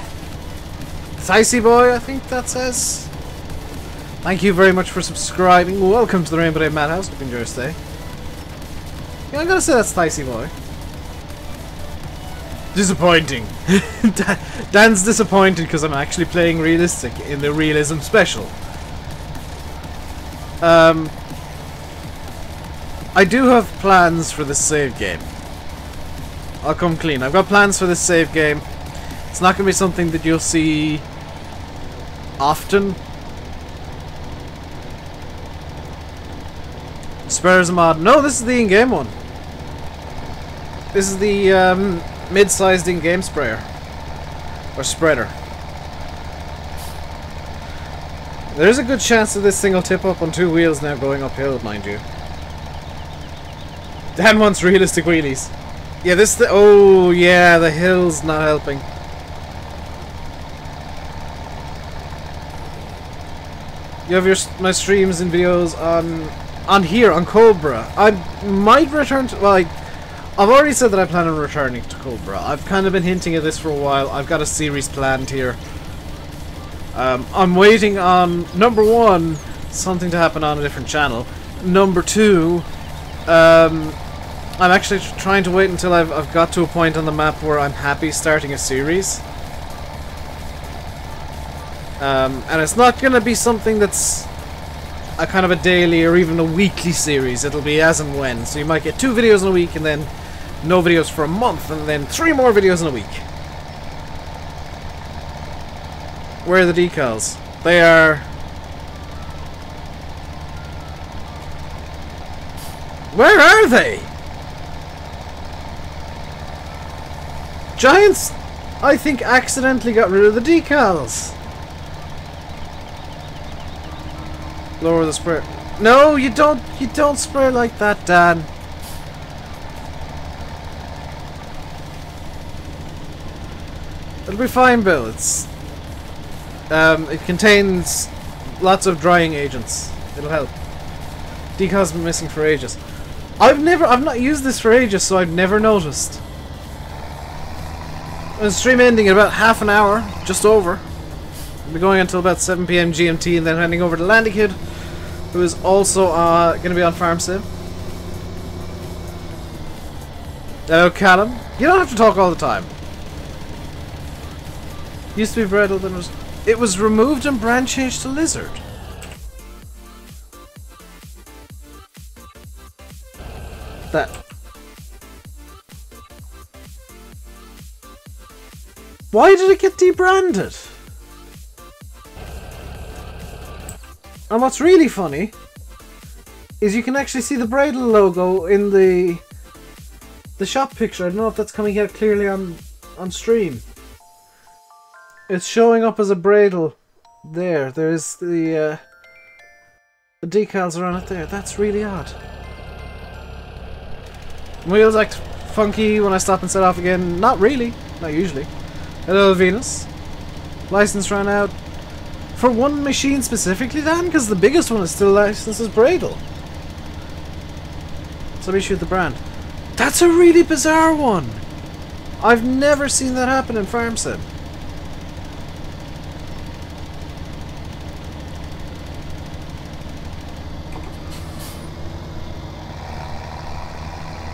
Ticey boy, I think that says. Thank you very much for subscribing. Welcome to the RainbowDave Madhouse. Hope you enjoy your stay. Yeah, I'm gonna say that's Ticey boy. Disappointing. Dan's disappointed because I'm actually playing realistic in the Realism special. I do have plans for this save game. I'll come clean. I've got plans for this save game. It's not going to be something that you'll see often. Spares a mod. No, this is the in-game one. This is the mid-sized in-game sprayer. Or spreader. There's a good chance that this thing will tip up on two wheels now going uphill, mind you. Dan wants realistic wheelies. Yeah, oh yeah, the hill's not helping. You have my streams and videos on here, on Coldborough. I might return to, well, I've already said that I plan on returning to Coldborough. I've kind of been hinting at this for a while. I've got a series planned here. I'm waiting on, number one, something to happen on a different channel. Number two, I'm actually trying to wait until I've got to a point on the map where I'm happy starting a series. And it's not going to be something that's a kind of a daily or even a weekly series. It'll be as and when. So you might get 2 videos in a week and then no videos for a month and then 3 more videos in a week. Where are the decals? They are... Where are they? Giants, I think, accidentally got rid of the decals. Lower the spray. No, you don't spray like that, Dan. It'll be fine, Bill. It's it contains lots of drying agents. It'll help. Decals have been missing for ages. I've not used this for ages, so I've never noticed. The stream ending in about half an hour, just over. We'll be going until about 7 PM GMT and then handing over to Landy Kid, who is also going to be on Farm Sim. Hello, Callum. You don't have to talk all the time. Used to be Bredal, then it was removed and brand changed to Lizard. That. Why did it get debranded? And what's really funny is you can actually see the Bredal logo in the shop picture. I don't know if that's coming out clearly on stream. It's showing up as a Bredal there. There's the decals are on it there. That's really odd. Wheels act funky when I stop and set off again. Not really. Not usually. Hello, Venus. License ran out. For one machine specifically, Dan? Because the biggest one is still licensed as Bredal. So let me shoot the brand. That's a really bizarre one. I've never seen that happen in Farm Sim.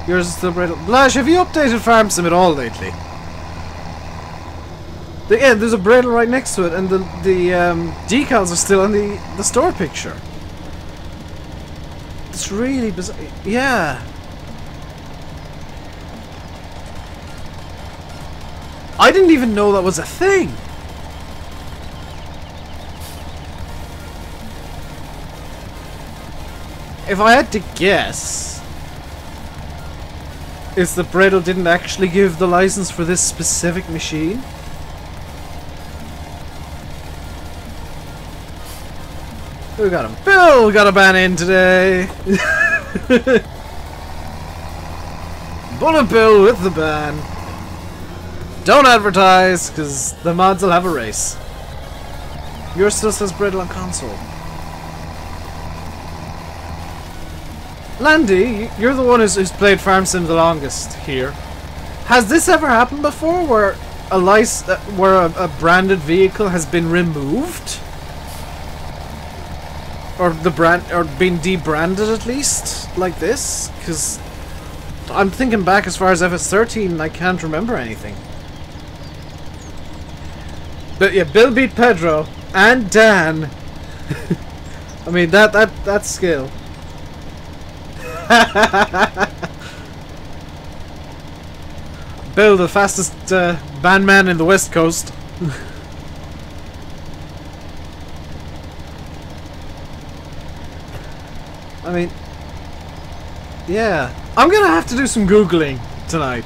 Yours is still Bredal. Blash, have you updated Farm Sim at all lately? Yeah, there's a Bredal right next to it, and the decals are still on the store picture. It's really bizarre. Yeah. I didn't even know that was a thing. If I had to guess, it's that Bredal didn't actually give the license for this specific machine. Who got him? Bill got a ban in today. Bulletbill with the ban. Don't advertise, because the mods will have a race. Yours still says Bredal on console. Landy, you're the one who's played Farm Sim the longest here. Has this ever happened before, where a branded vehicle has been removed? Or the brand, or been debranded at least, like this? Because I'm thinking back as far as FS13, and I can't remember anything. But yeah, Bill beat Pedro and Dan. I mean that's skill. Bill, the fastest bandman in the West Coast. I mean, yeah. I'm gonna have to do some Googling tonight.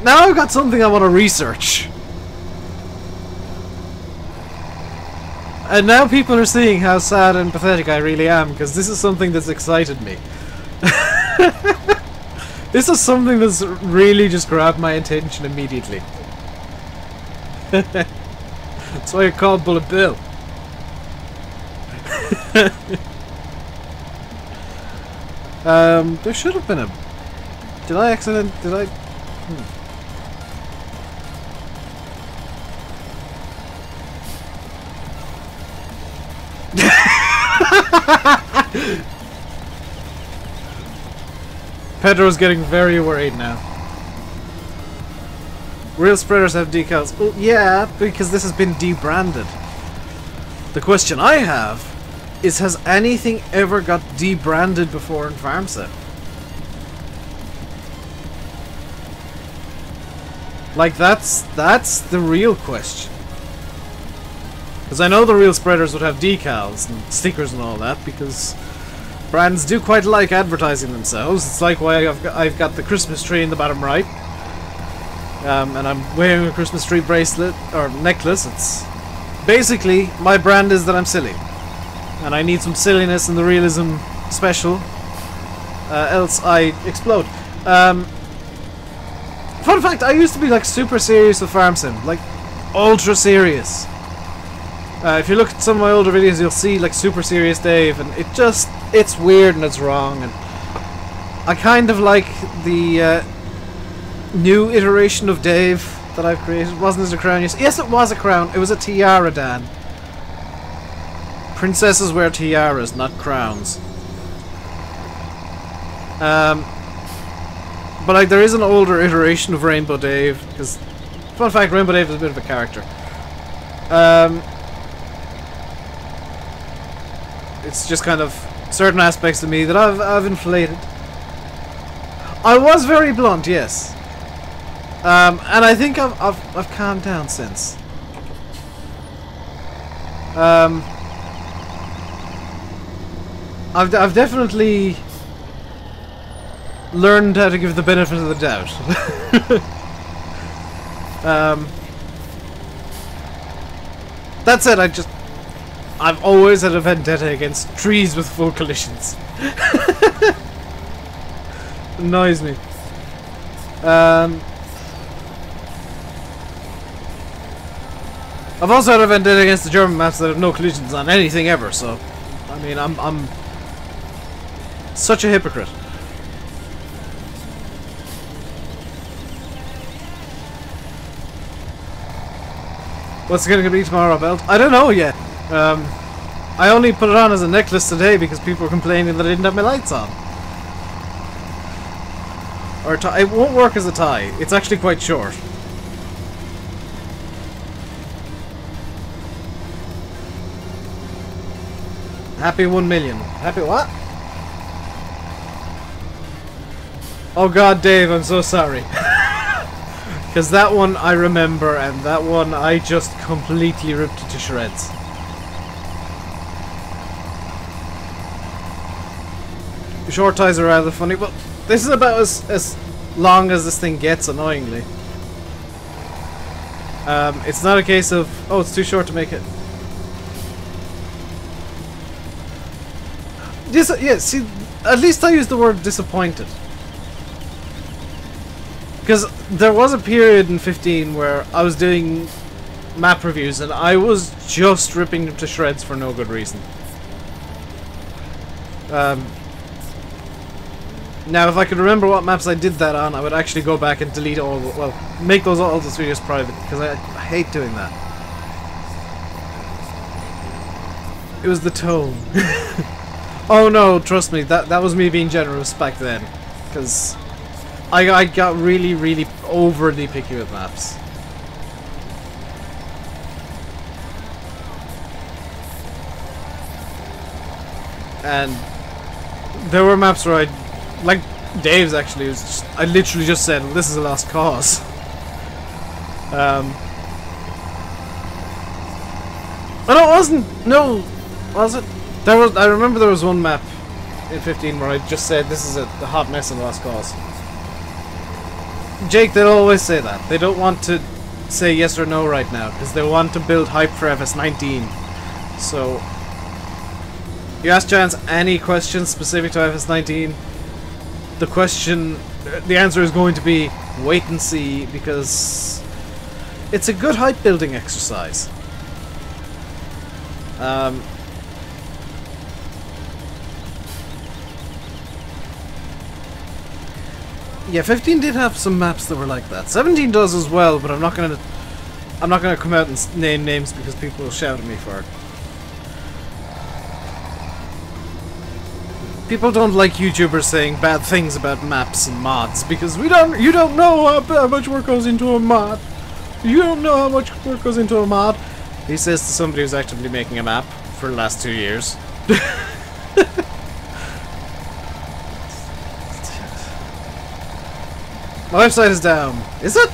Now I've got something I want to research. And now people are seeing how sad and pathetic I really am, because this is something that's excited me. This is something that's really just grabbed my attention immediately. That's why you're called Bulletbill. There should have been a... Did I... Pedro's getting very worried now. Real spreaders have decals. Well, yeah, because this has been debranded. The question I have is, has anything ever got debranded before in FarmSet? Like, that's the real question. Because I know the real spreaders would have decals and stickers and all that, because brands do quite like advertising themselves. It's like why I've got the Christmas tree in the bottom right. And I'm wearing a Christmas tree bracelet, or necklace. It's basically, my brand is that I'm silly. And I need some silliness in the Realism special. Else I explode. Fun fact, I used to be like super serious with Farm Sim. Like, ultra serious. If you look at some of my older videos, you'll see like super serious Dave, and it's weird and it's wrong. And I kind of like the new iteration of Dave that I've created. Wasn't it a crown? Yes, it was a crown. It was a tiara, Dan. Princesses wear tiaras, not crowns. But like, there is an older iteration of RainbowDave, because, fun fact, RainbowDave is a bit of a character. It's just kind of certain aspects of me that I've inflated. I was very blunt, yes. And I think I've calmed down since. I've definitely learned how to give the benefit of the doubt. That said, I've always had a vendetta against trees with full collisions. Annoys me. I've also had a vendetta against the German maps that have no collisions on anything ever, so I mean, I'm such a hypocrite. What's it gonna be tomorrow, Belt? I don't know yet. I only put it on as a necklace today because people were complaining that I didn't have my lights on. Or a tie. It won't work as a tie. It's actually quite short. Happy 1 million. Happy what? Oh god, Dave, I'm so sorry. Because that one I remember, and that one I just completely ripped it to shreds. Short ties are rather funny, but this is about as long as this thing gets, annoyingly. It's not a case of, oh, it's too short to make it. Yeah, see, at least I used the word disappointed. Because there was a period in 15 where I was doing map reviews and I was just ripping them to shreds for no good reason. Now, if I could remember what maps I did that on, I would actually go back and delete all, well, make all those videos private, because I hate doing that. It was the tone. Oh no, trust me, that was me being generous back then, because I got really overly picky with maps. And there were maps where like Dave's actually, was just, I literally just said, well, this is a lost cause. And it wasn't, no, was it? I remember there was one map in 15 where I just said this is a hot mess and lost cause. Jake, they'll always say that. They don't want to say yes or no right now because they want to build hype for FS19. So, you ask Giants any questions specific to FS19, the answer is going to be wait and see, because it's a good hype building exercise. Yeah, 15 did have some maps that were like that. 17 does as well, but I'm not gonna come out and name names because people will shout at me for it. People don't like YouTubers saying bad things about maps and mods because you don't know how much work goes into a mod. You don't know how much work goes into a mod. He says to somebody who's actively making a map for the last 2 years. My website is down. Is it?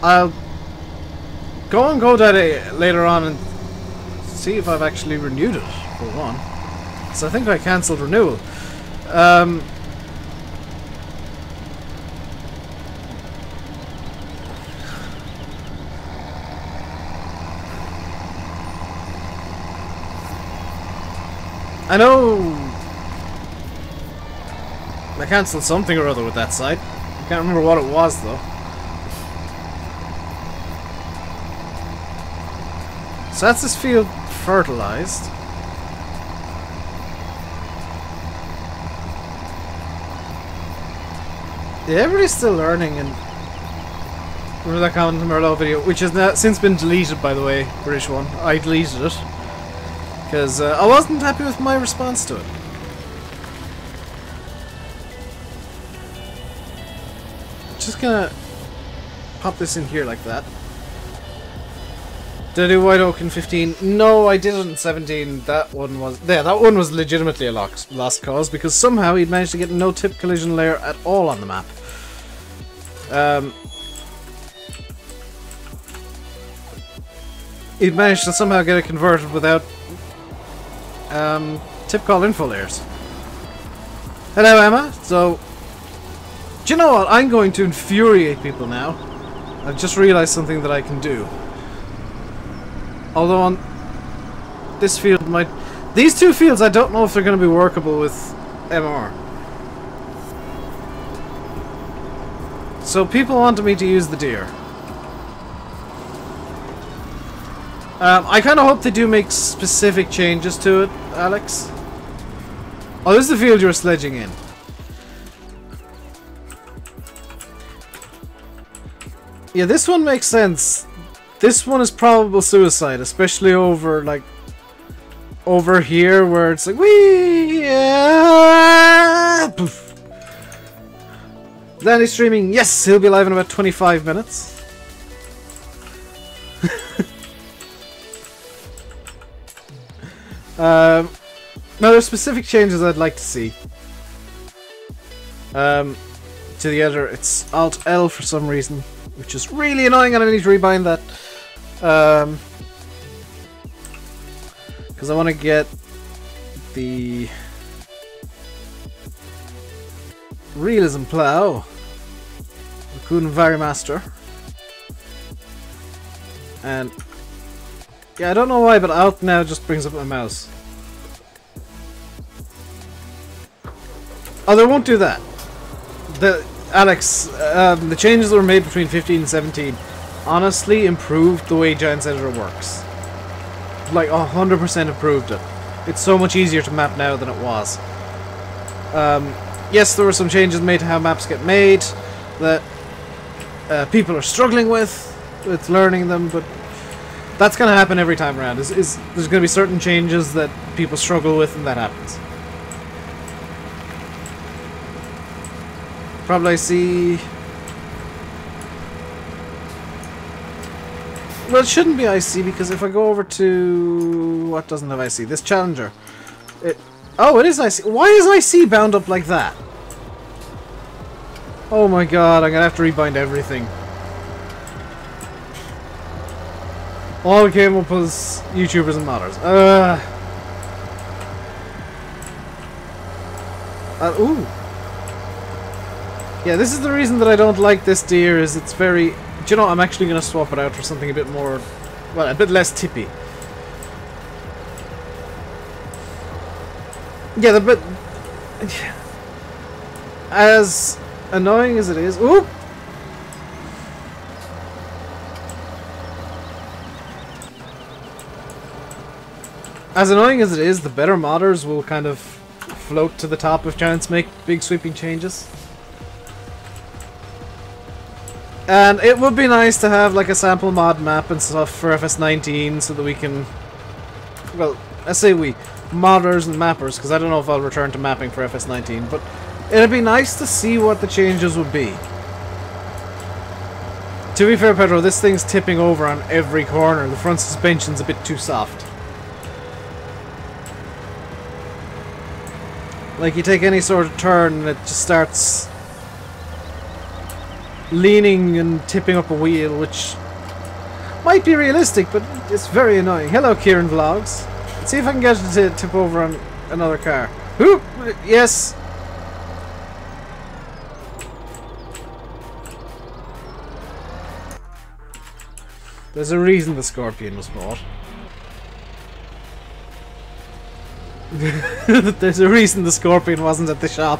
I'll go on GoDaddy later on and see if I've actually renewed it, for one. So I think I cancelled renewal. I know I cancelled something or other with that site. I can't remember what it was though. So that's this field fertilized. Yeah, everybody's still learning, and remember that comment in the Merlot video, which has now since been deleted, by the way, British one. I deleted it because I wasn't happy with my response to it. Just gonna pop this in here like that. Did I do White Oak in 15? No, I did it in 17. That one was... Yeah, that one was legitimately a lost cause because somehow he'd managed to get no tip collision layer at all on the map. He'd managed to somehow get it converted without tip call info layers. Hello, Emma. So, do you know what? I'm going to infuriate people now. I've just realized something that I can do. Although on this field might... These two fields, I don't know if they're going to be workable with MR. So people wanted me to use the deer. I kind of hope they do make specific changes to it, Alex. Oh, this is the field you were sledging in. Yeah, this one makes sense. This one is probable suicide, especially over, like, over here where it's like, wee, yeah, poof. Lanny streaming, yes, he'll be live in about 25 minutes. Now there's specific changes I'd like to see. To the editor, it's Alt L for some reason, which is really annoying, and I need to rebind that. Because I want to get the Realism plow, the Kuhn Varimaster, and yeah, I don't know why, but Alt now just brings up my mouse. Oh, they won't do that. Alex, the changes that were made between 15 and 17 honestly improved the way Giants Editor works. Like 100% improved it. It's so much easier to map now than it was. Yes, there were some changes made to how maps get made that people are struggling with learning them, but that's going to happen every time around. There's going to be certain changes that people struggle with, and that happens. Probably IC. Well, it shouldn't be IC because if I go over to what doesn't have IC, this Challenger. Oh, it is IC. Why is IC bound up like that? Oh my god, I'm gonna have to rebind everything. All that came up was YouTubers and modders. Ooh. Yeah, this is the reason that I don't like this deer, is it's very... Do you know, I'm actually going to swap it out for something a bit more... Well, a bit less tippy. Yeah, but... As annoying as it is... Ooh! As annoying as it is, the better modders will kind of float to the top if Giants make big sweeping changes. And it would be nice to have like a sample mod map and stuff for FS19 so that we can... Well, I say we, modders and mappers, because I don't know if I'll return to mapping for FS19, but it'd be nice to see what the changes would be. To be fair, Pedro, this thing's tipping over on every corner. The front suspension's a bit too soft. Like, you take any sort of turn and it just starts leaning and tipping up a wheel, which might be realistic, but it's very annoying. Hello, Kieran Vlogs. Let's see if I can get it to tip over on another car. Whoop! Yes! There's a reason the Scorpion was bought. There's a reason the Scorpion wasn't at the shop.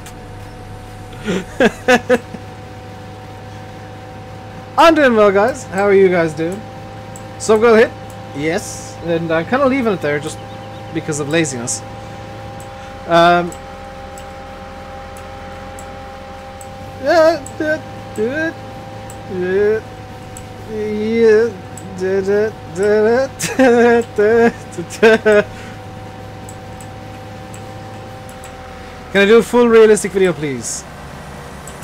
I'm doing well, guys. How are you guys doing? So go hit. Yes. And I'm kind of leaving it there just because of laziness. Can I do a full realistic video, please?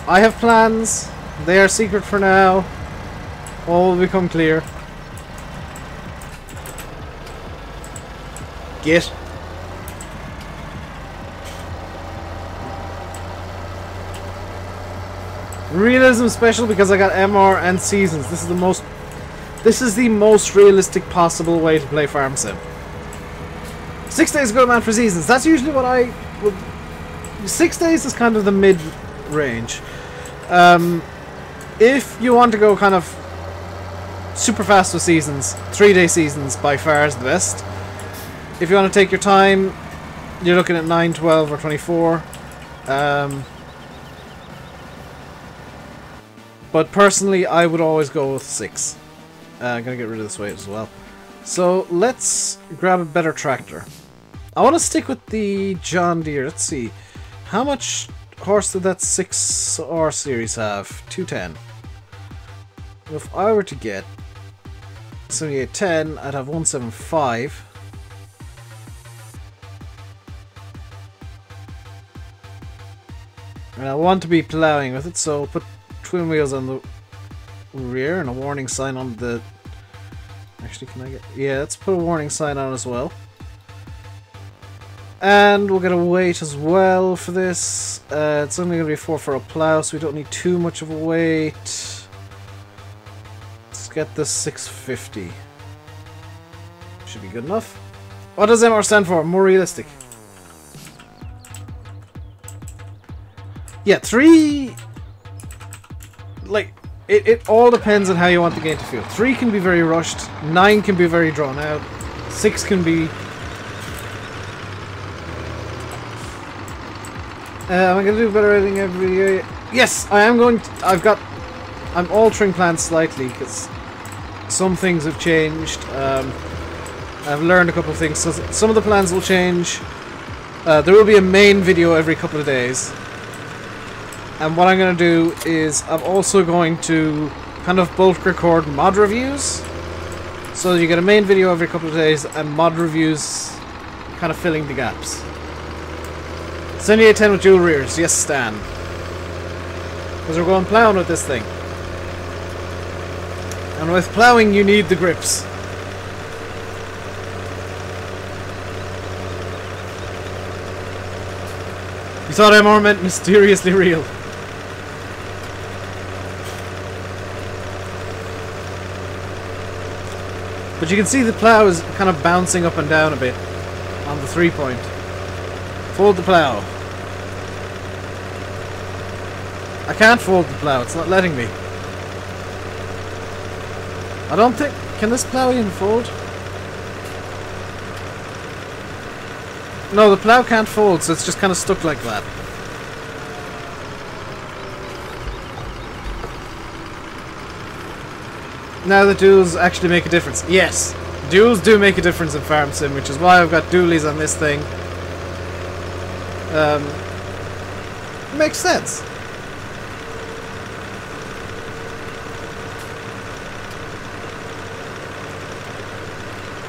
I have plans. They are secret for now. All will become clear. Get. Realism special because I got MR and seasons. This is the most realistic possible way to play Farm Sim. 6 days ago, man, for seasons. That's usually what I would. 6 days is kind of the mid-range. If you want to go kind of super fast with seasons, 3-day seasons by far is the best. If you want to take your time, you're looking at 9, 12, or 24. But personally, I would always go with 6. I'm going to get rid of this weight as well. So let's grab a better tractor. I want to stick with the John Deere. Let's see. How much horse did that 6R series have? 210. If I were to get 7810, I'd have 175. And I want to be ploughing with it, so put twin wheels on the rear and a warning sign on the... Actually, can I get... Yeah, let's put a warning sign on as well. And we'll get a weight as well for this. It's only going to be 4 for a plow, so we don't need too much of a weight. Let's get this 650. Should be good enough. What does MR stand for? More realistic. Yeah, 3... Like, it all depends on how you want the game to feel. 3 can be very rushed. 9 can be very drawn out. 6 can be... am I going to do better editing every video? Yes, I am going to... I'm altering plans slightly because some things have changed. I've learned a couple of things. So some of the plans will change. There will be a main video every couple of days. And what I'm going to do is I'm also going to kind of bulk record mod reviews. So you get a main video every couple of days and mod reviews kind of filling the gaps. 7810 with dual rears. Yes, Stan. Because we're going ploughing with this thing. And with ploughing you need the grips. You thought MR meant mysteriously real. But you can see the plough is kind of bouncing up and down a bit on the 3-point. Fold the plough. I can't fold the plough, it's not letting me. I don't think... Can this plough even fold? No, the plough can't fold, so it's just kind of stuck like that. Now the duals actually make a difference. Yes, duals do make a difference in Farm Sim, which is why I've got dualies on this thing. Makes sense.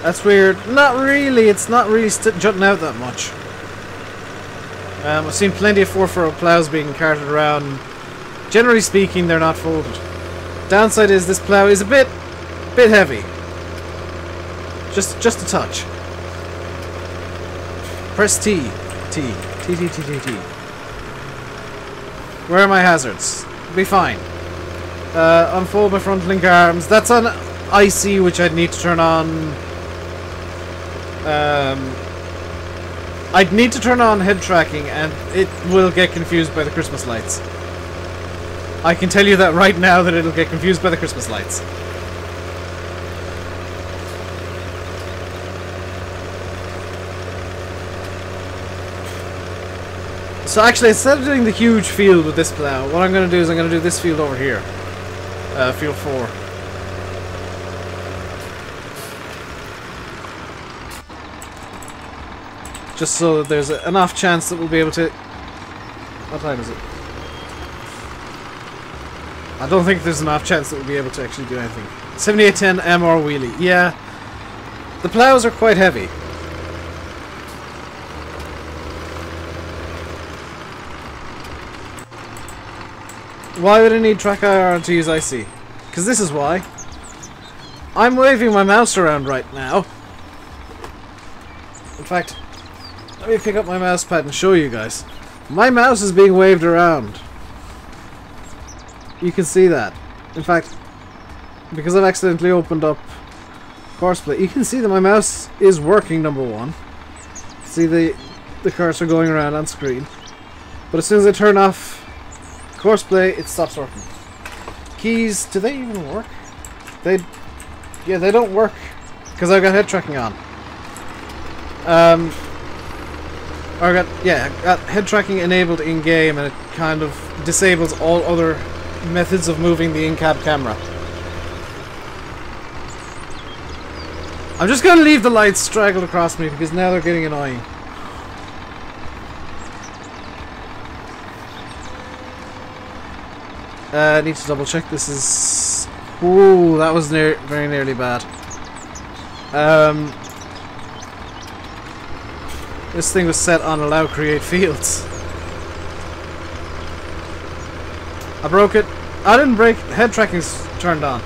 That's weird. Not really. It's not really jutting out that much. I've seen plenty of 4-furrow plows being carted around. Generally speaking, they're not folded. Downside is this plow is a bit heavy. Just a touch. Press T. T. T, T, T, T, T. Where are my hazards? Be fine. Unfold my front link arms. That's on IC, which I'd need to turn on. I'd need to turn on head tracking, and it will get confused by the Christmas lights. I can tell you that right now, that it'll get confused by the Christmas lights. So actually, instead of doing the huge field with this plow, what I'm going to do is I'm going to do this field over here. Field 4. Just so that there's enough chance that we'll be able to... What time is it? I don't think there's enough chance that we'll be able to actually do anything. 7810 MR wheelie. Yeah. The plows are quite heavy. Why would I need track IR to use IC? Because this is why. I'm waving my mouse around right now. In fact, let me pick up my mouse pad and show you guys. My mouse is being waved around. You can see that. In fact, because I've accidentally opened up Courseplay, you can see that my mouse is working, number one. See the cursor going around on screen. But as soon as I turn off Courseplay, it stops working. Keys, do they even work? Yeah, they don't work because I've got head tracking on. Or I got head tracking enabled in game, and it kind of disables all other methods of moving the in-cab camera. I'm just going to leave the lights straggled across me because now they're getting annoying. I need to double check. This is... Ooh, that was very nearly bad. This thing was set on allow create fields. I broke it. I didn't break. Head tracking's turned on.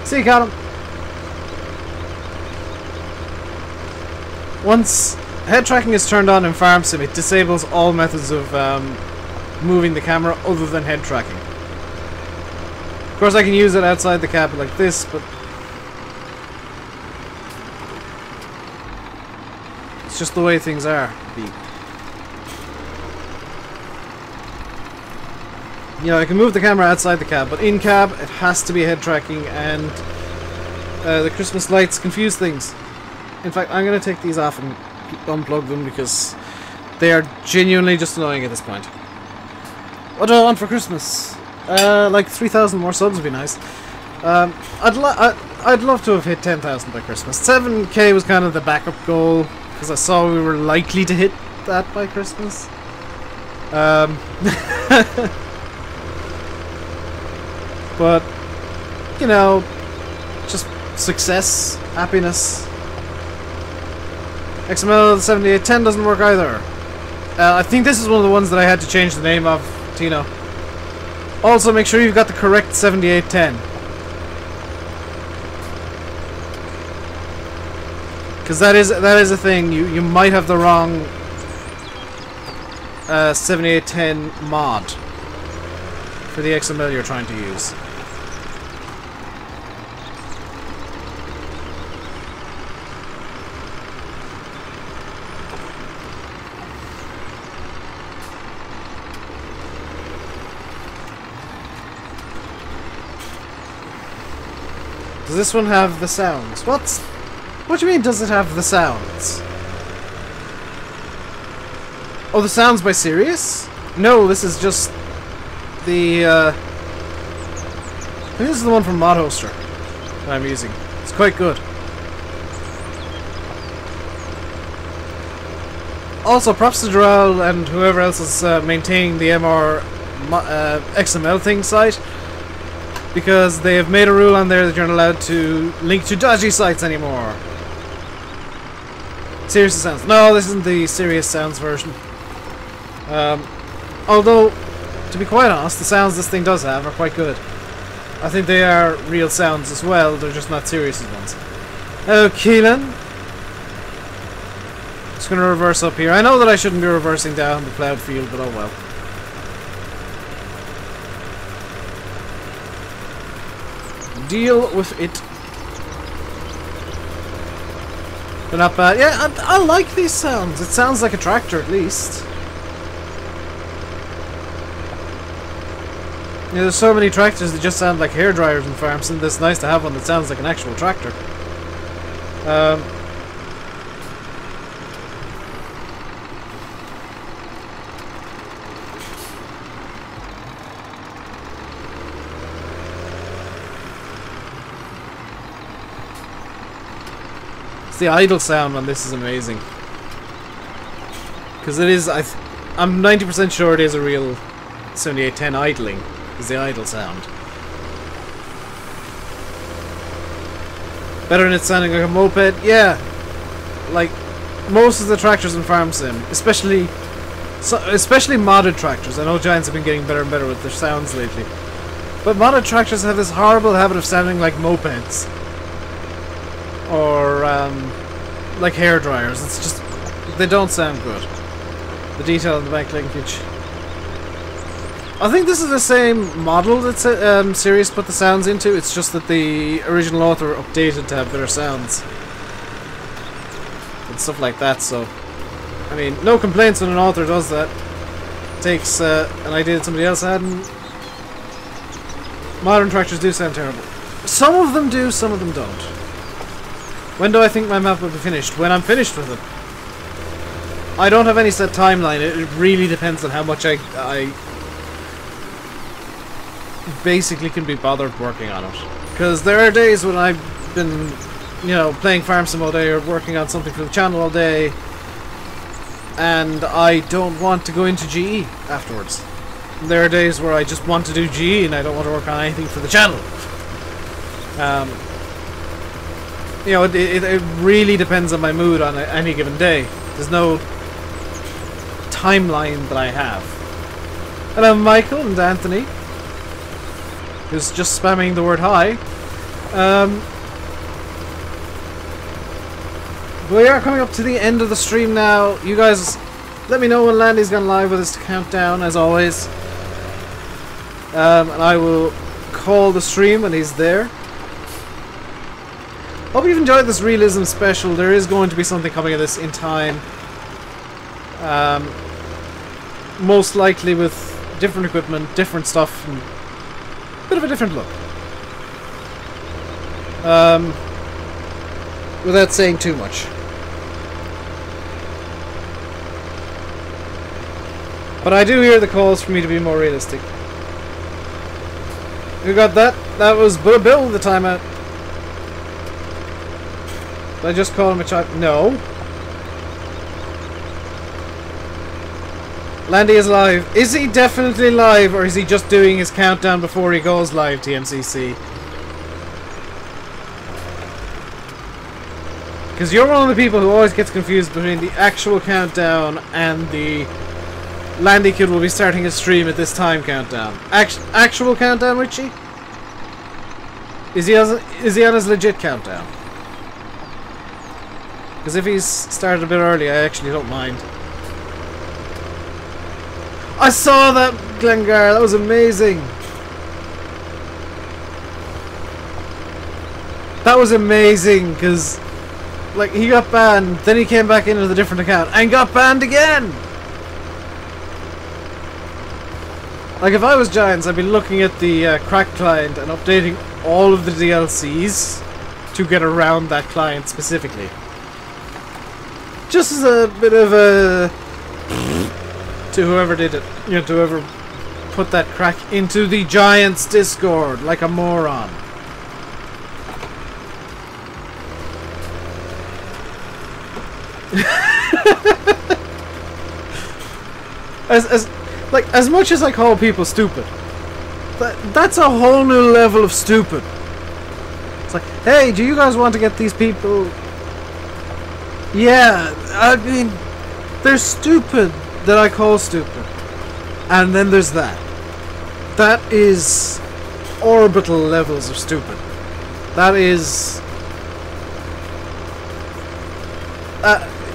See, got him. Once head tracking is turned on in Farm Sim, it disables all methods of moving the camera other than head tracking. Of course, I can use it outside the cab like this, but it's just the way things are. You know, I can move the camera outside the cab, but in cab it has to be head tracking, and the Christmas lights confuse things. In fact, I'm going to take these off and unplug them because they are genuinely just annoying at this point. What do I want for Christmas? Like 3,000 more subs would be nice. I'd love to have hit 10,000 by Christmas. 7k was kind of the backup goal because I saw we were likely to hit that by Christmas. But, you know, just success, happiness. XML 7810 doesn't work either. I think this is one of the ones that I had to change the name of, Tino. Also, make sure you've got the correct 7810. Because that is a thing. You might have the wrong 7810 mod for the XML you're trying to use. Does this one have the sounds? What do you mean, does it have the sounds? Oh, the sounds by Sirius? No, this is just the, I think this is the one from Mod Hoster that I'm using. It's quite good. Also, props to Doral and whoever else is maintaining the MR XML thing site. because they have made a rule on there that you're not allowed to link to dodgy sites anymore. Serious Sounds. No, this isn't the Serious Sounds version. Although, to be quite honest, the sounds this thing does have are quite good. I think they are real sounds as well, they're just not serious ones. Oh, Keelan. Just gonna reverse up here. I know that I shouldn't be reversing down the cloud field, but oh well. Deal with it. They're not bad. Yeah, I like these sounds. It sounds like a tractor at least. Yeah, there's so many tractors that just sound like hairdryers in farms, and it's nice to have one that sounds like an actual tractor. The idle sound on this is amazing, because it is. I'm 90% sure it is a real 7810 idling. Is the idle sound better than it sounding like a moped? Yeah, like most of the tractors in Farm Sim, especially modded tractors. I know Giants have been getting better and better with their sounds lately, but modded tractors have this horrible habit of sounding like mopeds. Or like hair dryers. It's just they don't sound good. The detail in the back linkage. I think this is the same model that Sirius put the sounds into. It's just that the original author updated to have better sounds and stuff like that. So, I mean, no complaints when an author does that. Takes an idea that somebody else had, and modern tractors do sound terrible. Some of them do, some of them don't. When do I think my map will be finished? When I'm finished with it. I don't have any set timeline. It really depends on how much I basically can be bothered working on it. Because there are days when I've been, you know, playing Farm Sim all day or working on something for the channel all day, and I don't want to go into GE afterwards. There are days where I just want to do GE and I don't want to work on anything for the channel. You know, it really depends on my mood on any given day. There's no timeline that I have. Hello, Michael and Anthony, who's just spamming the word hi. We are coming up to the end of the stream now. You guys, let me know when Landy's gone live with us to count down, as always. And I will call the stream when he's there. Hope you've enjoyed this Realism special. There is going to be something coming of this in time. Most likely with different equipment, different stuff, and a bit of a different look. Without saying too much. But I do hear the calls for me to be more realistic. Who got that? That was Bulletbill, the timeout. Did I just call him a child? No. Landy is live. Is he definitely live, or is he just doing his countdown before he goes live, TMCC? Because you're one of the people who always gets confused between the actual countdown and the Landy Kid will be starting his stream at this time countdown. Actual countdown, Richie? Is he on his legit countdown? Because if he's started a bit early, I actually don't mind. I saw that, Glengar. That was amazing. That was amazing, because like he got banned, then he came back in with a different account and got banned again. Like if I was Giants, I'd be looking at the crack client and updating all of the DLCs to get around that client specifically. Just as a bit of a to whoever did it, you know, to whoever put that crack into the Giants Discord like a moron. As much as I call people stupid, That's a whole new level of stupid. It's like, hey, do you guys want to get these people? Yeah, I mean, they're stupid that I call stupid. And then there's that. That is orbital levels of stupid. That is...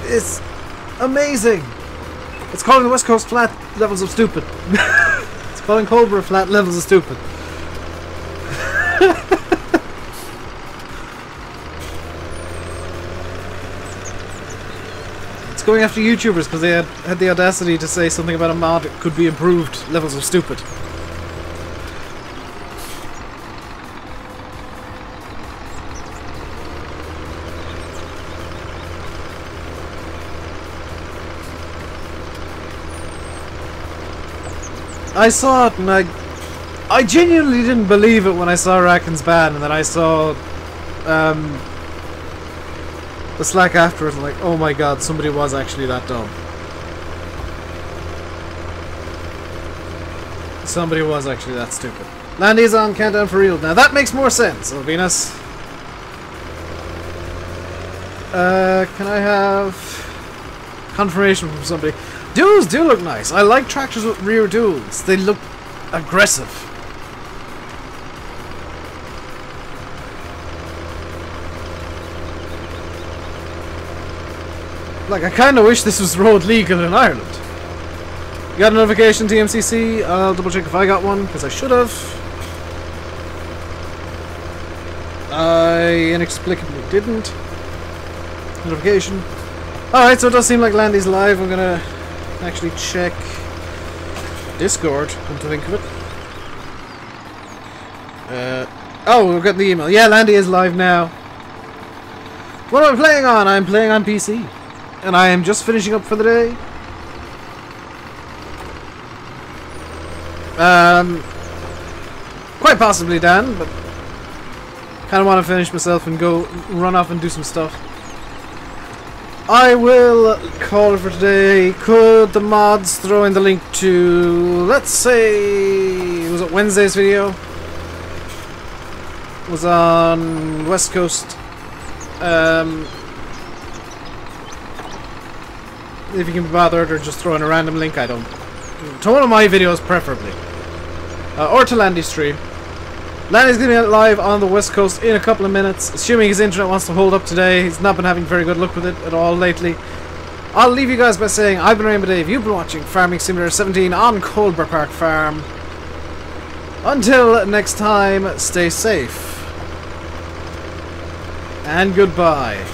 it's amazing. It's calling the West Coast flat levels of stupid. It's calling Coldborough flat levels of stupid. It's going after YouTubers because they had the audacity to say something about a mod that could be improved levels of stupid. I saw it and I genuinely didn't believe it when I saw Rackin's ban, and then I saw the Slack afterwards. I'm like, oh my god, somebody was actually that dumb. Somebody was actually that stupid. Landy's on countdown for real. Now that makes more sense, Venus. Can I have confirmation from somebody? Duels do look nice. I like tractors with rear duels. They look aggressive. Like, I kind of wish this was road legal in Ireland. You got a notification, TMCC? I'll double check if I got one, because I should have. I inexplicably didn't. Notification. Alright, so it does seem like Landy's live. I'm gonna actually check Discord, come to think of it. Oh, we've got the email. Yeah, Landy is live now. What am I playing on? I'm playing on PC. And I am just finishing up for the day. Quite possibly Dan, but kind of want to finish myself and go run off and do some stuff. I will call it for today. Could the mods throw in the link to, let's say, was it Wednesday's video? It was on West Coast. If you can be bothered, or just throw in a random link, I don't. To one of my videos, preferably. Or to Landy's stream. Landy's going to be live on the West Coast in a couple of minutes, assuming his internet wants to hold up today. He's not been having very good luck with it at all lately. I'll leave you guys by saying, I've been RainbowDave, you've been watching Farming Simulator 17 on Coldborough Park Farm. Until next time, stay safe. And goodbye.